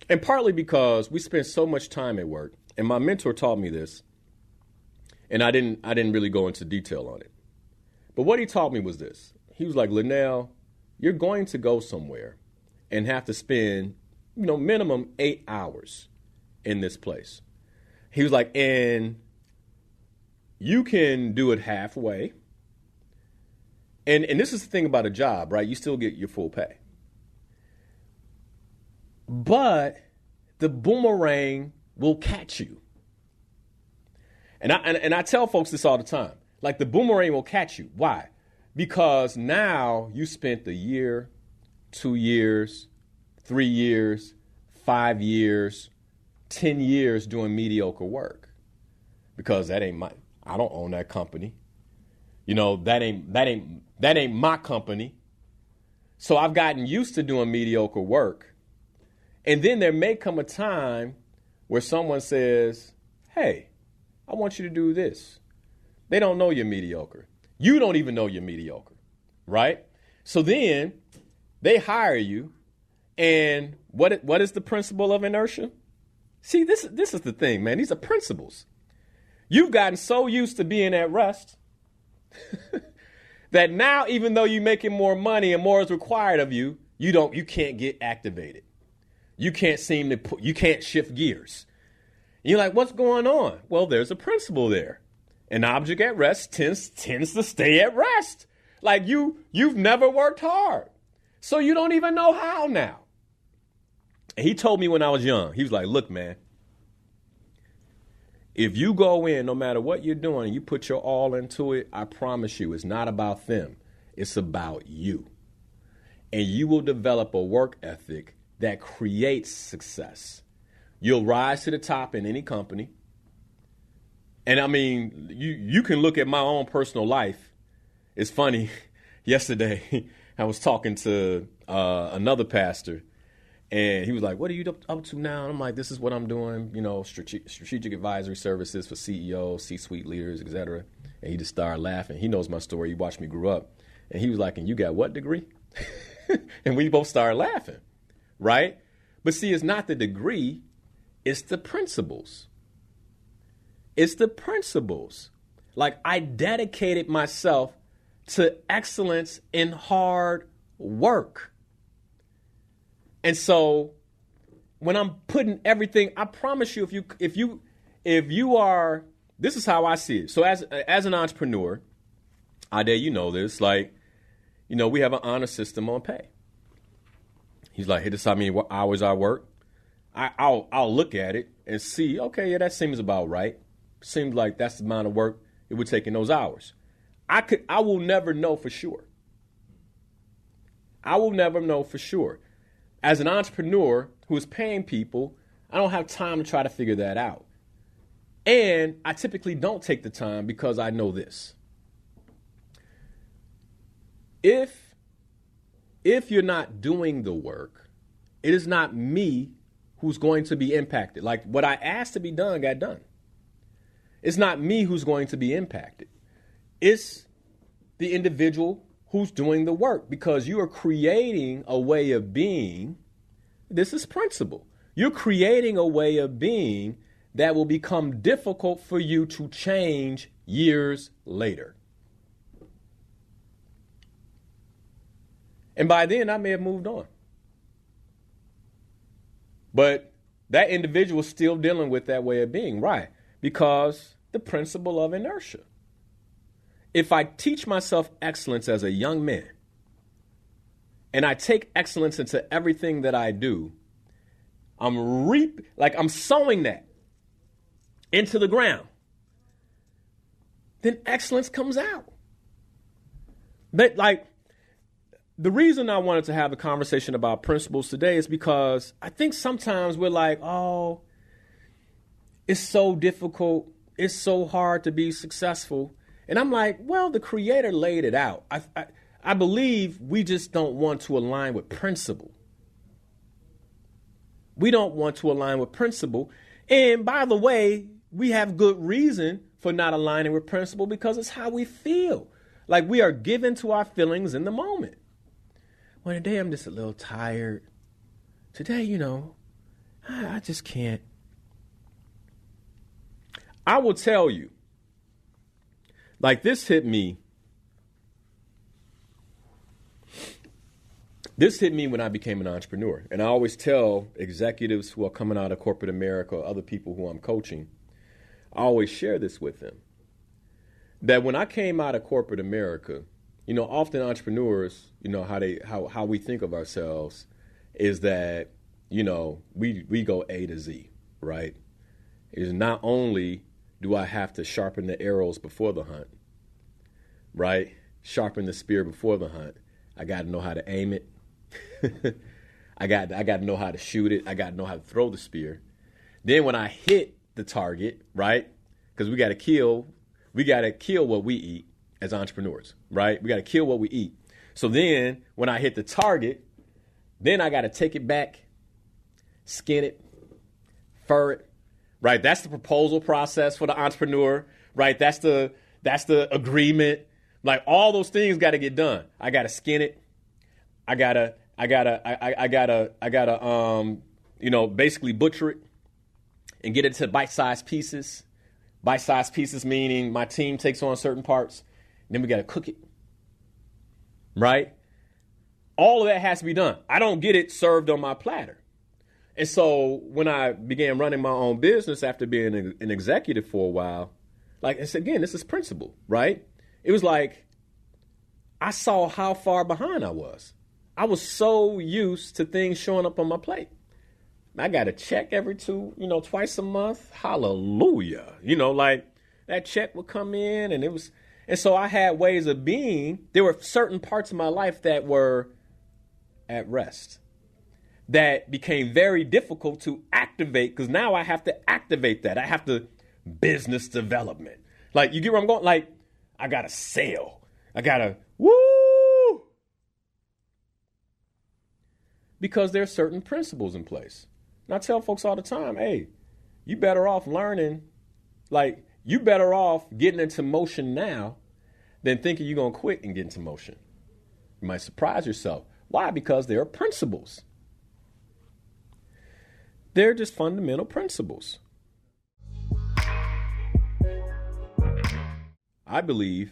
And partly because we spend so much time at work, and my mentor taught me this, and I didn't really go into detail on it. But what he taught me was this. He was like, Linnell, you're going to go somewhere and have to spend, minimum 8 hours in this place. He was like, and you can do it halfway. And this is the thing about a job, right? You still get your full pay. But the boomerang will catch you. And I tell folks this all the time. Like, the boomerang will catch you. Why? Because now you spent a year, 2 years, 3 years, 5 year, 10 years doing mediocre work. Because I don't own that company. That ain't my company. So I've gotten used to doing mediocre work. And then there may come a time where someone says, hey, I want you to do this. They don't know you're mediocre. You don't even know you're mediocre, right? So then they hire you. And what is the principle of inertia? See, this is the thing, man. These are principles. You've gotten so used to being at rest that now, even though you're making more money and more is required of you, you can't get activated. You can't you can't shift gears. And you're like, what's going on? Well, there's a principle there. An object at rest tends to stay at rest. Like you've never worked hard. So you don't even know how now. And he told me when I was young, he was like, look, man, if you go in, no matter what you're doing, you put your all into it, I promise you, it's not about them. It's about you. And you will develop a work ethic that creates success. You'll rise to the top in any company. And I mean, you can look at my own personal life. It's funny. Yesterday, I was talking to another pastor, and he was like, what are you up to now? And I'm like, this is what I'm doing, strategic advisory services for CEOs, C-suite leaders, et cetera. And he just started laughing. He knows my story. He watched me grow up. And he was like, and you got what degree? And we both started laughing, right? But see, it's not the degree. It's the principles. It's the principles. Like, I dedicated myself to excellence in hard work. And so when I'm putting everything, I promise you, if you are, this is how I see it. So as an entrepreneur, Ade, you know this, like, we have an honor system on pay. He's like, hey, this is how many hours I work. I'll look at it and see, okay, yeah, that seems about right. Seems like that's the amount of work it would take in those hours. I will never know for sure. I will never know for sure. As an entrepreneur who is paying people, I don't have time to try to figure that out. And I typically don't take the time because I know this. If you're not doing the work, it is not me who's going to be impacted. Like, what I asked to be done got done. It's not me who's going to be impacted. It's the individual who's doing the work, because you are creating a way of being. This is principle. You're creating a way of being that will become difficult for you to change years later. And by then, I may have moved on. But that individual is still dealing with that way of being, right? Because the principle of inertia. If I teach myself excellence as a young man, and I take excellence into everything that I do, I'm sowing that into the ground, then excellence comes out. But the reason I wanted to have a conversation about principles today is because I think sometimes we're like, oh, it's so difficult. It's so hard to be successful. And I'm like, well, the Creator laid it out. I believe we just don't want to align with principle. We don't want to align with principle. And by the way, we have good reason for not aligning with principle, because it's how we feel. Like, we are given to our feelings in the moment. Well, today I'm just a little tired. Today, I just can't. I will tell you, like, this hit me. This hit me when I became an entrepreneur. And I always tell executives who are coming out of corporate America or other people who I'm coaching, I always share this with them, that when I came out of corporate America, often entrepreneurs, how we think of ourselves is that, we go A to Z, right? It is not only do I have to sharpen the arrows before the hunt, right? Sharpen the spear before the hunt. I got to know how to aim it. I got to know how to shoot it. I got to know how to throw the spear. Then when I hit the target, right? Because we got to kill what we eat as entrepreneurs, right? We got to kill what we eat. So then when I hit the target, then I got to take it back, skin it, fur it, right? That's the proposal process for the entrepreneur, right? That's the agreement. Like, all those things got to get done. I got to skin it. I gotta, basically butcher it and get it to bite-sized pieces. Bite-sized pieces meaning my team takes on certain parts. Then we got to cook it, right? All of that has to be done. I don't get it served on my platter. And so when I began running my own business after being an executive for a while, Like, it's, again, this is principle, right? It was like I saw how far behind I was. I was so used to things showing up on my plate. I got a check every twice a month. Hallelujah. Like that check would come in and so I had ways of being. There were certain parts of my life that were at rest that became very difficult to activate because now I have to activate that. I have to business development. Like, you get where I'm going? Like, I got to sell. I got to, woo! Because there's certain principles in place. And I tell folks all the time, hey, you better off learning, like, you better off getting into motion now than thinking you're going to quit and get into motion. You might surprise yourself. Why? Because there are principles. They're just fundamental principles. I believe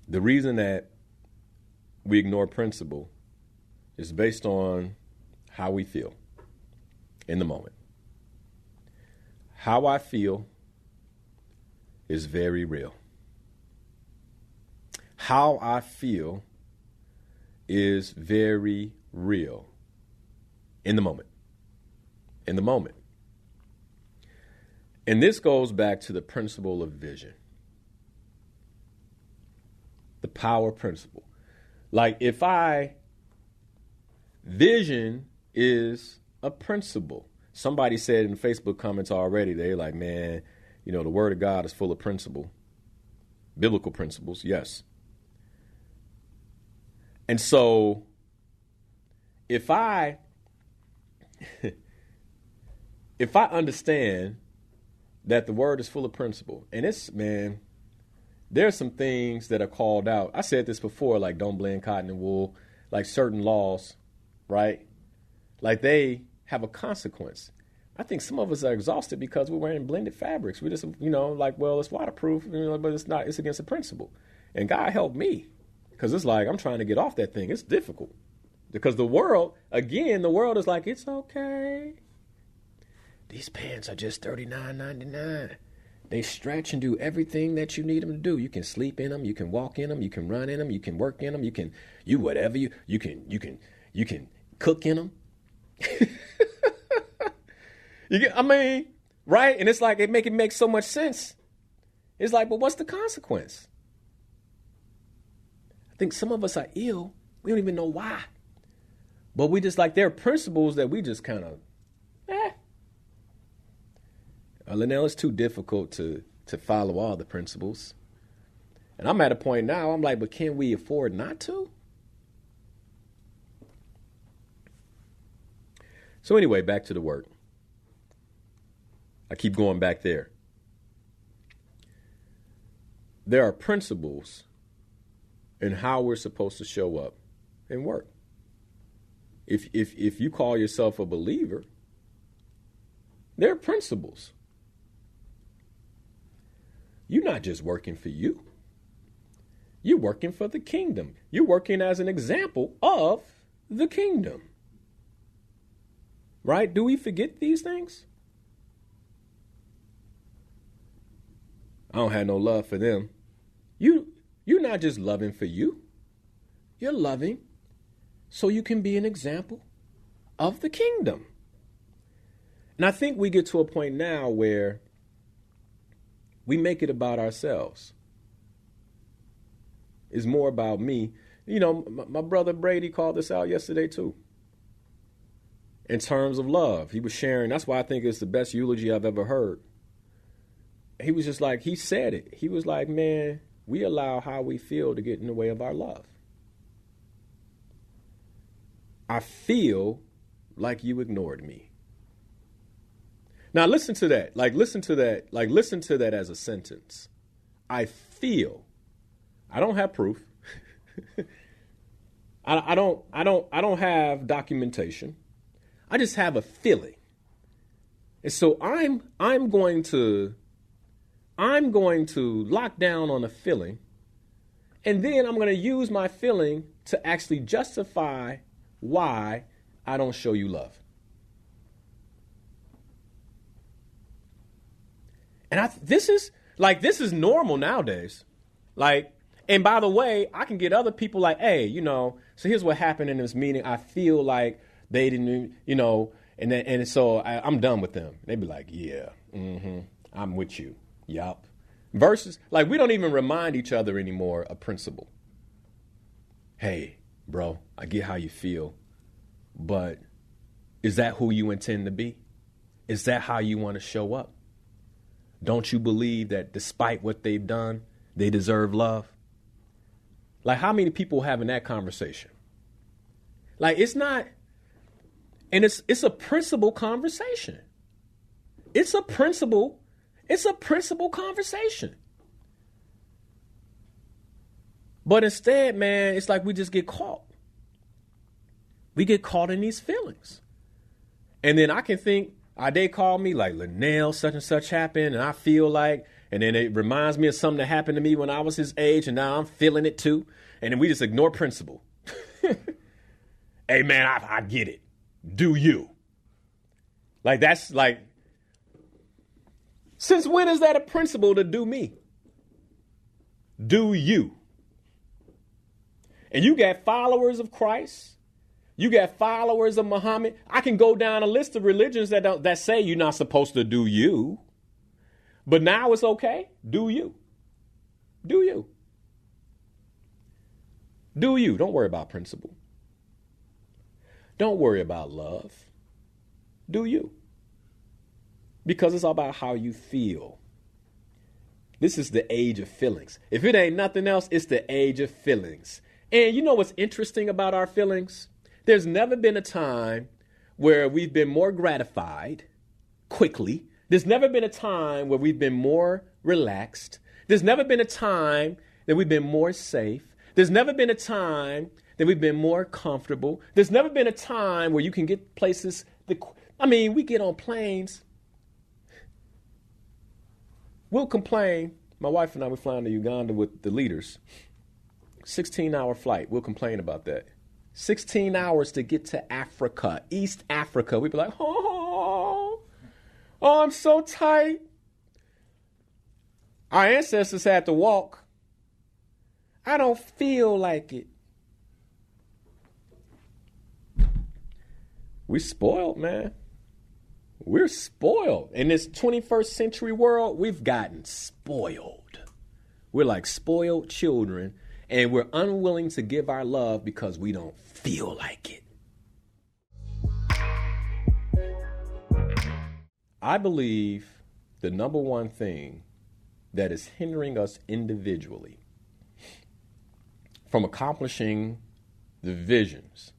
the reason that we ignore principle is based on how we feel in the moment. How I feel is very real. How I feel is very real in the moment. In the moment. And this goes back to the principle of vision. The power principle. Like, vision is a principle. Somebody said in Facebook comments already, they're like, man, the word of God is full of principle. Biblical principles, yes. And so if I understand that the word is full of principle, and there's some things that are called out. I said this before, like don't blend cotton and wool, like certain laws, right? Like they have a consequence. I think some of us are exhausted because we're wearing blended fabrics. We just, well, it's waterproof, but it's not, it's against the principle. And God help me, because it's like I'm trying to get off that thing. It's difficult because the world is like, it's okay. These pants are just $39.99. They stretch and do everything that you need them to do. You can sleep in them. You can walk in them. You can run in them. You can work in them. You can cook in them. Right? And it's like it makes so much sense. It's like, but what's the consequence? I think some of us are ill. We don't even know why. But we just there are principles that we just kind of, Linnell, it's too difficult to follow all the principles. And I'm at a point now, I'm like, but can we afford not to? So anyway, back to the work. I keep going back there. There are principles in how we're supposed to show up and work. If you call yourself a believer, there are principles. You're not just working for you. You're working for the kingdom. You're working as an example of the kingdom. Right? Do we forget these things? I don't have no love for them. You're not just loving for you. You're loving so you can be an example of the kingdom. And I think we get to a point now where we make it about ourselves. It's more about me. My brother Brady called this out yesterday too. In terms of love, he was sharing. That's why I think it's the best eulogy I've ever heard. He was just like, he said it. He was like, man, we allow how we feel to get in the way of our love. I feel like you ignored me. Now listen to that. Listen to that as a sentence. I feel. I don't have proof. I don't have documentation. I just have a feeling. And so I'm going to lock down on a feeling, and then I'm going to use my feeling to actually justify why I don't show you love. And this is normal nowadays. Like, and by the way, I can get other people like, hey, so here's what happened in this meeting. I feel like they didn't, and so I'm done with them. They'd be like, yeah, I'm with you. Yup. Versus, like, we don't even remind each other anymore a principle. Hey, bro, I get how you feel, but is that who you intend to be? Is that how you want to show up? Don't you believe that despite what they've done, they deserve love? Like, how many people having that conversation? Like, it's not, and it's a principle conversation. It's a principle conversation. But instead, man, it's like we just get caught. We get caught in these feelings. And then I can think, they call me like, Linnell, such and such happened, and I feel like, and then it reminds me of something that happened to me when I was his age, and now I'm feeling it too. And then we just ignore principle. Hey, man, I get it. Do you? Like, that's like, since when is that a principle to do me? Do you? And you got followers of Christ. You got followers of Muhammad. I can go down a list of religions that say you're not supposed to do you. But now it's okay. Do you? Do you? Do you? Don't worry about principle. Don't worry about love. Do you? Because it's all about how you feel. This is the age of feelings. If it ain't nothing else, it's the age of feelings. And you know what's interesting about our feelings? There's never been a time where we've been more gratified quickly. There's never been a time where we've been more relaxed. There's never been a time that we've been more safe. There's never been a time that we've been more comfortable. There's never been a time where you can get places. We get on planes. We'll complain. My wife and I were flying to Uganda with the leaders. 16-hour flight. We'll complain about that. 16 hours to get to Africa, East Africa. We'd be like, oh, I'm so tight. Our ancestors had to walk. I don't feel like it. We spoiled, man. We're spoiled. In this 21st century world, we've gotten spoiled. We're like spoiled children, and we're unwilling to give our love because we don't feel like it. I believe the number one thing that is hindering us individually from accomplishing the visions,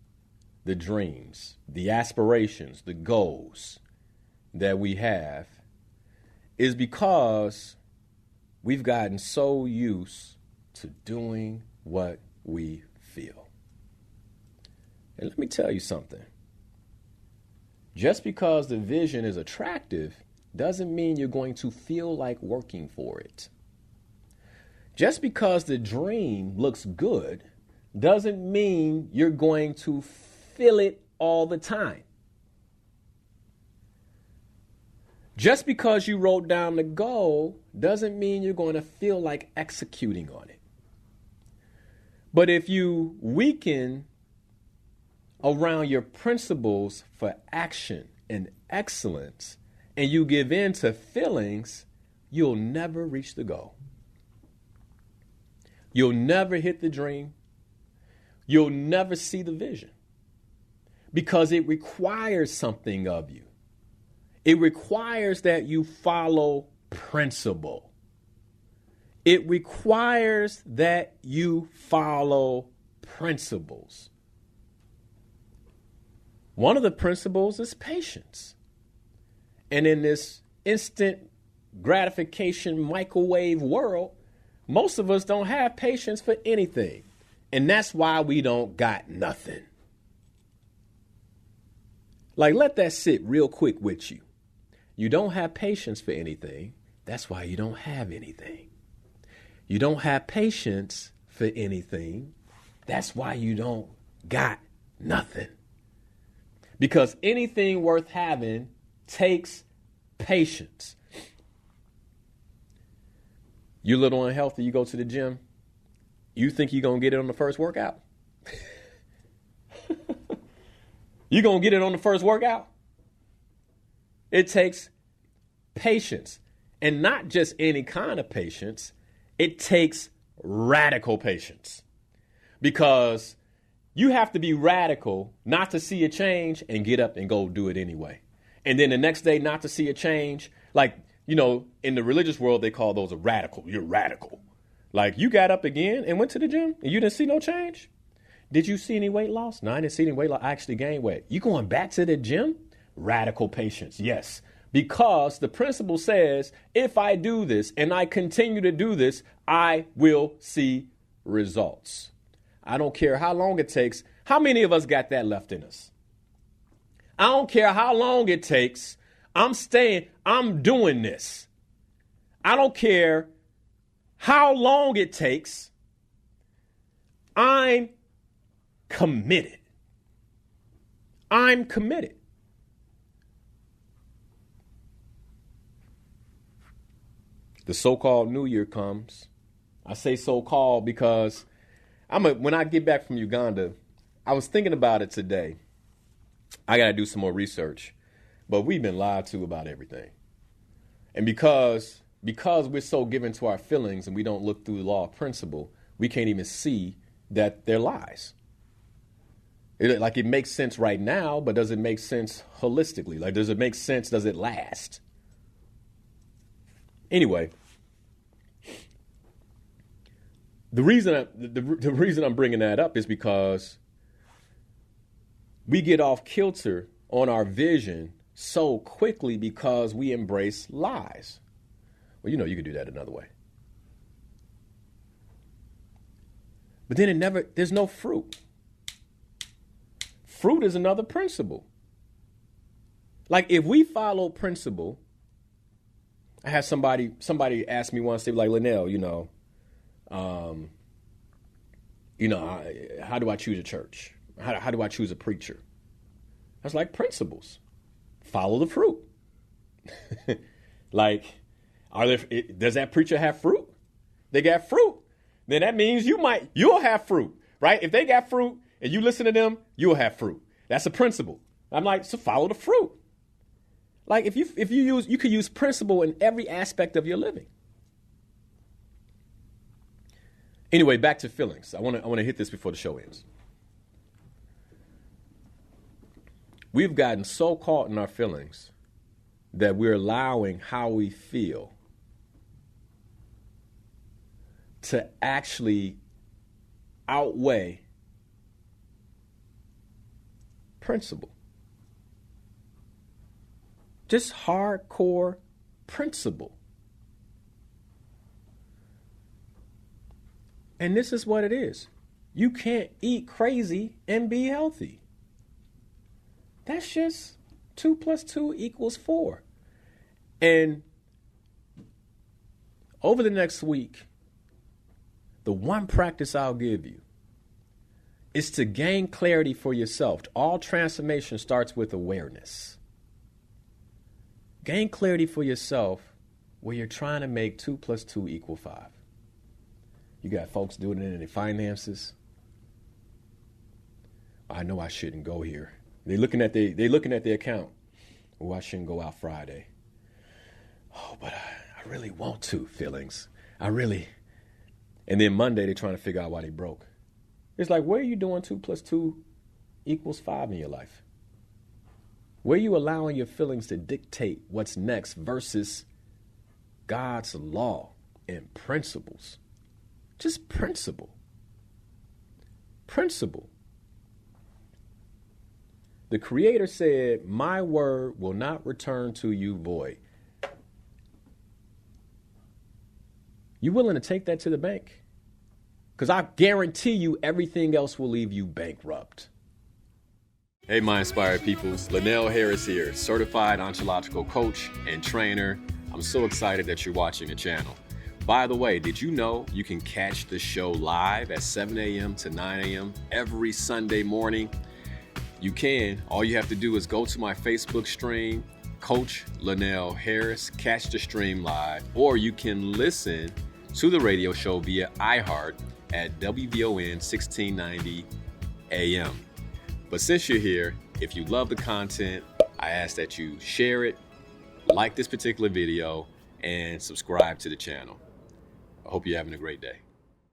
the dreams, the aspirations, the goals that we have is because we've gotten so used to doing what we feel. And let me tell you something. Just because the vision is attractive doesn't mean you're going to feel like working for it. Just because the dream looks good doesn't mean you're going to feel it all the time. Just because you wrote down the goal doesn't mean you're going to feel like executing on it. But if you weaken around your principles for action and excellence, and you give in to feelings, you'll never reach the goal. You'll never hit the dream. You'll never see the vision because it requires something of you. It requires that you follow principle. It requires that you follow principles. One of the principles is patience. And in this instant gratification microwave world, most of us don't have patience for anything. And that's why we don't got nothing. Like, let that sit real quick with you. You don't have patience for anything. That's why you don't have anything. You don't have patience for anything. That's why you don't got nothing. Because anything worth having takes patience. You a little unhealthy, you go to the gym, you think you're going to get it on the first workout? You're going to get it on the first workout? It takes patience, and not just any kind of patience. It takes radical patience, because you have to be radical not to see a change and get up and go do it anyway. And then the next day not to see a change. Like, you know, in the religious world, they call those a radical. You're radical. Like, you got up again and went to the gym and you didn't see no change. Did you see any weight loss? No, I didn't see any weight loss. I actually gained weight. You going back to the gym? Radical patience. Yes. Because the principle says, if I do this and I continue to do this, I will see results. I don't care how long it takes. How many of us got that left in us? I don't care how long it takes. I'm doing this. I don't care how long it takes. I'm committed. I'm committed. The so-called New Year comes. I say so-called because when I get back from Uganda, I was thinking about it today. I got to do some more research, but we've been lied to about everything. And because we're so given to our feelings and we don't look through the law of principle, we can't even see that they're lies. It makes sense right now, but does it make sense holistically? Like, does it make sense? Does it last? Anyway, the reason I'm bringing that up is because we get off kilter on our vision so quickly because we embrace lies. Well, you know, you could do that another way. But then there's no fruit. Fruit is another principle. Like, if we follow principle, I had somebody ask me once, they were like, Linnell, how do I choose a church? How do I choose a preacher? I was like, principles. Follow the fruit. Like, does that preacher have fruit? They got fruit. Then that means you'll have fruit, right? If they got fruit and you listen to them, you'll have fruit. That's a principle. I'm like, so follow the fruit. Like, you could use principle in every aspect of your living. Anyway, back to feelings. I want to hit this before the show ends. We've gotten so caught in our feelings that we're allowing how we feel to actually outweigh principle. Just hardcore principle. And this is what it is. You can't eat crazy and be healthy. That's just 2 + 2 = 4. And over the next week, the one practice I'll give you is to gain clarity for yourself. All transformation starts with awareness. Gain clarity for yourself where you're trying to make 2 + 2 = 5. You got folks doing it in their finances. I know I shouldn't go here. They're looking at their account. Oh, I shouldn't go out Friday. Oh, but I really want to, feelings. And then Monday they're trying to figure out why they broke. It's like, where are you doing 2 + 2 = 5 in your life? Where are you allowing your feelings to dictate what's next versus God's law and principles? Just principle. Principle. The Creator said, my word will not return to you void. You willing to take that to the bank? Because I guarantee you everything else will leave you bankrupt. Hey, my inspired peoples. Linnell Harris here, certified ontological coach and trainer. I'm so excited that you're watching the channel. By the way, did you know you can catch the show live at 7 a.m. to 9 a.m. every Sunday morning? You can. All you have to do is go to my Facebook stream, Coach Linnell Harris, catch the stream live, or you can listen to the radio show via iHeart at WVON 1690 AM. But since you're here, if you love the content, I ask that you share it, like this particular video, and subscribe to the channel. I hope you're having a great day.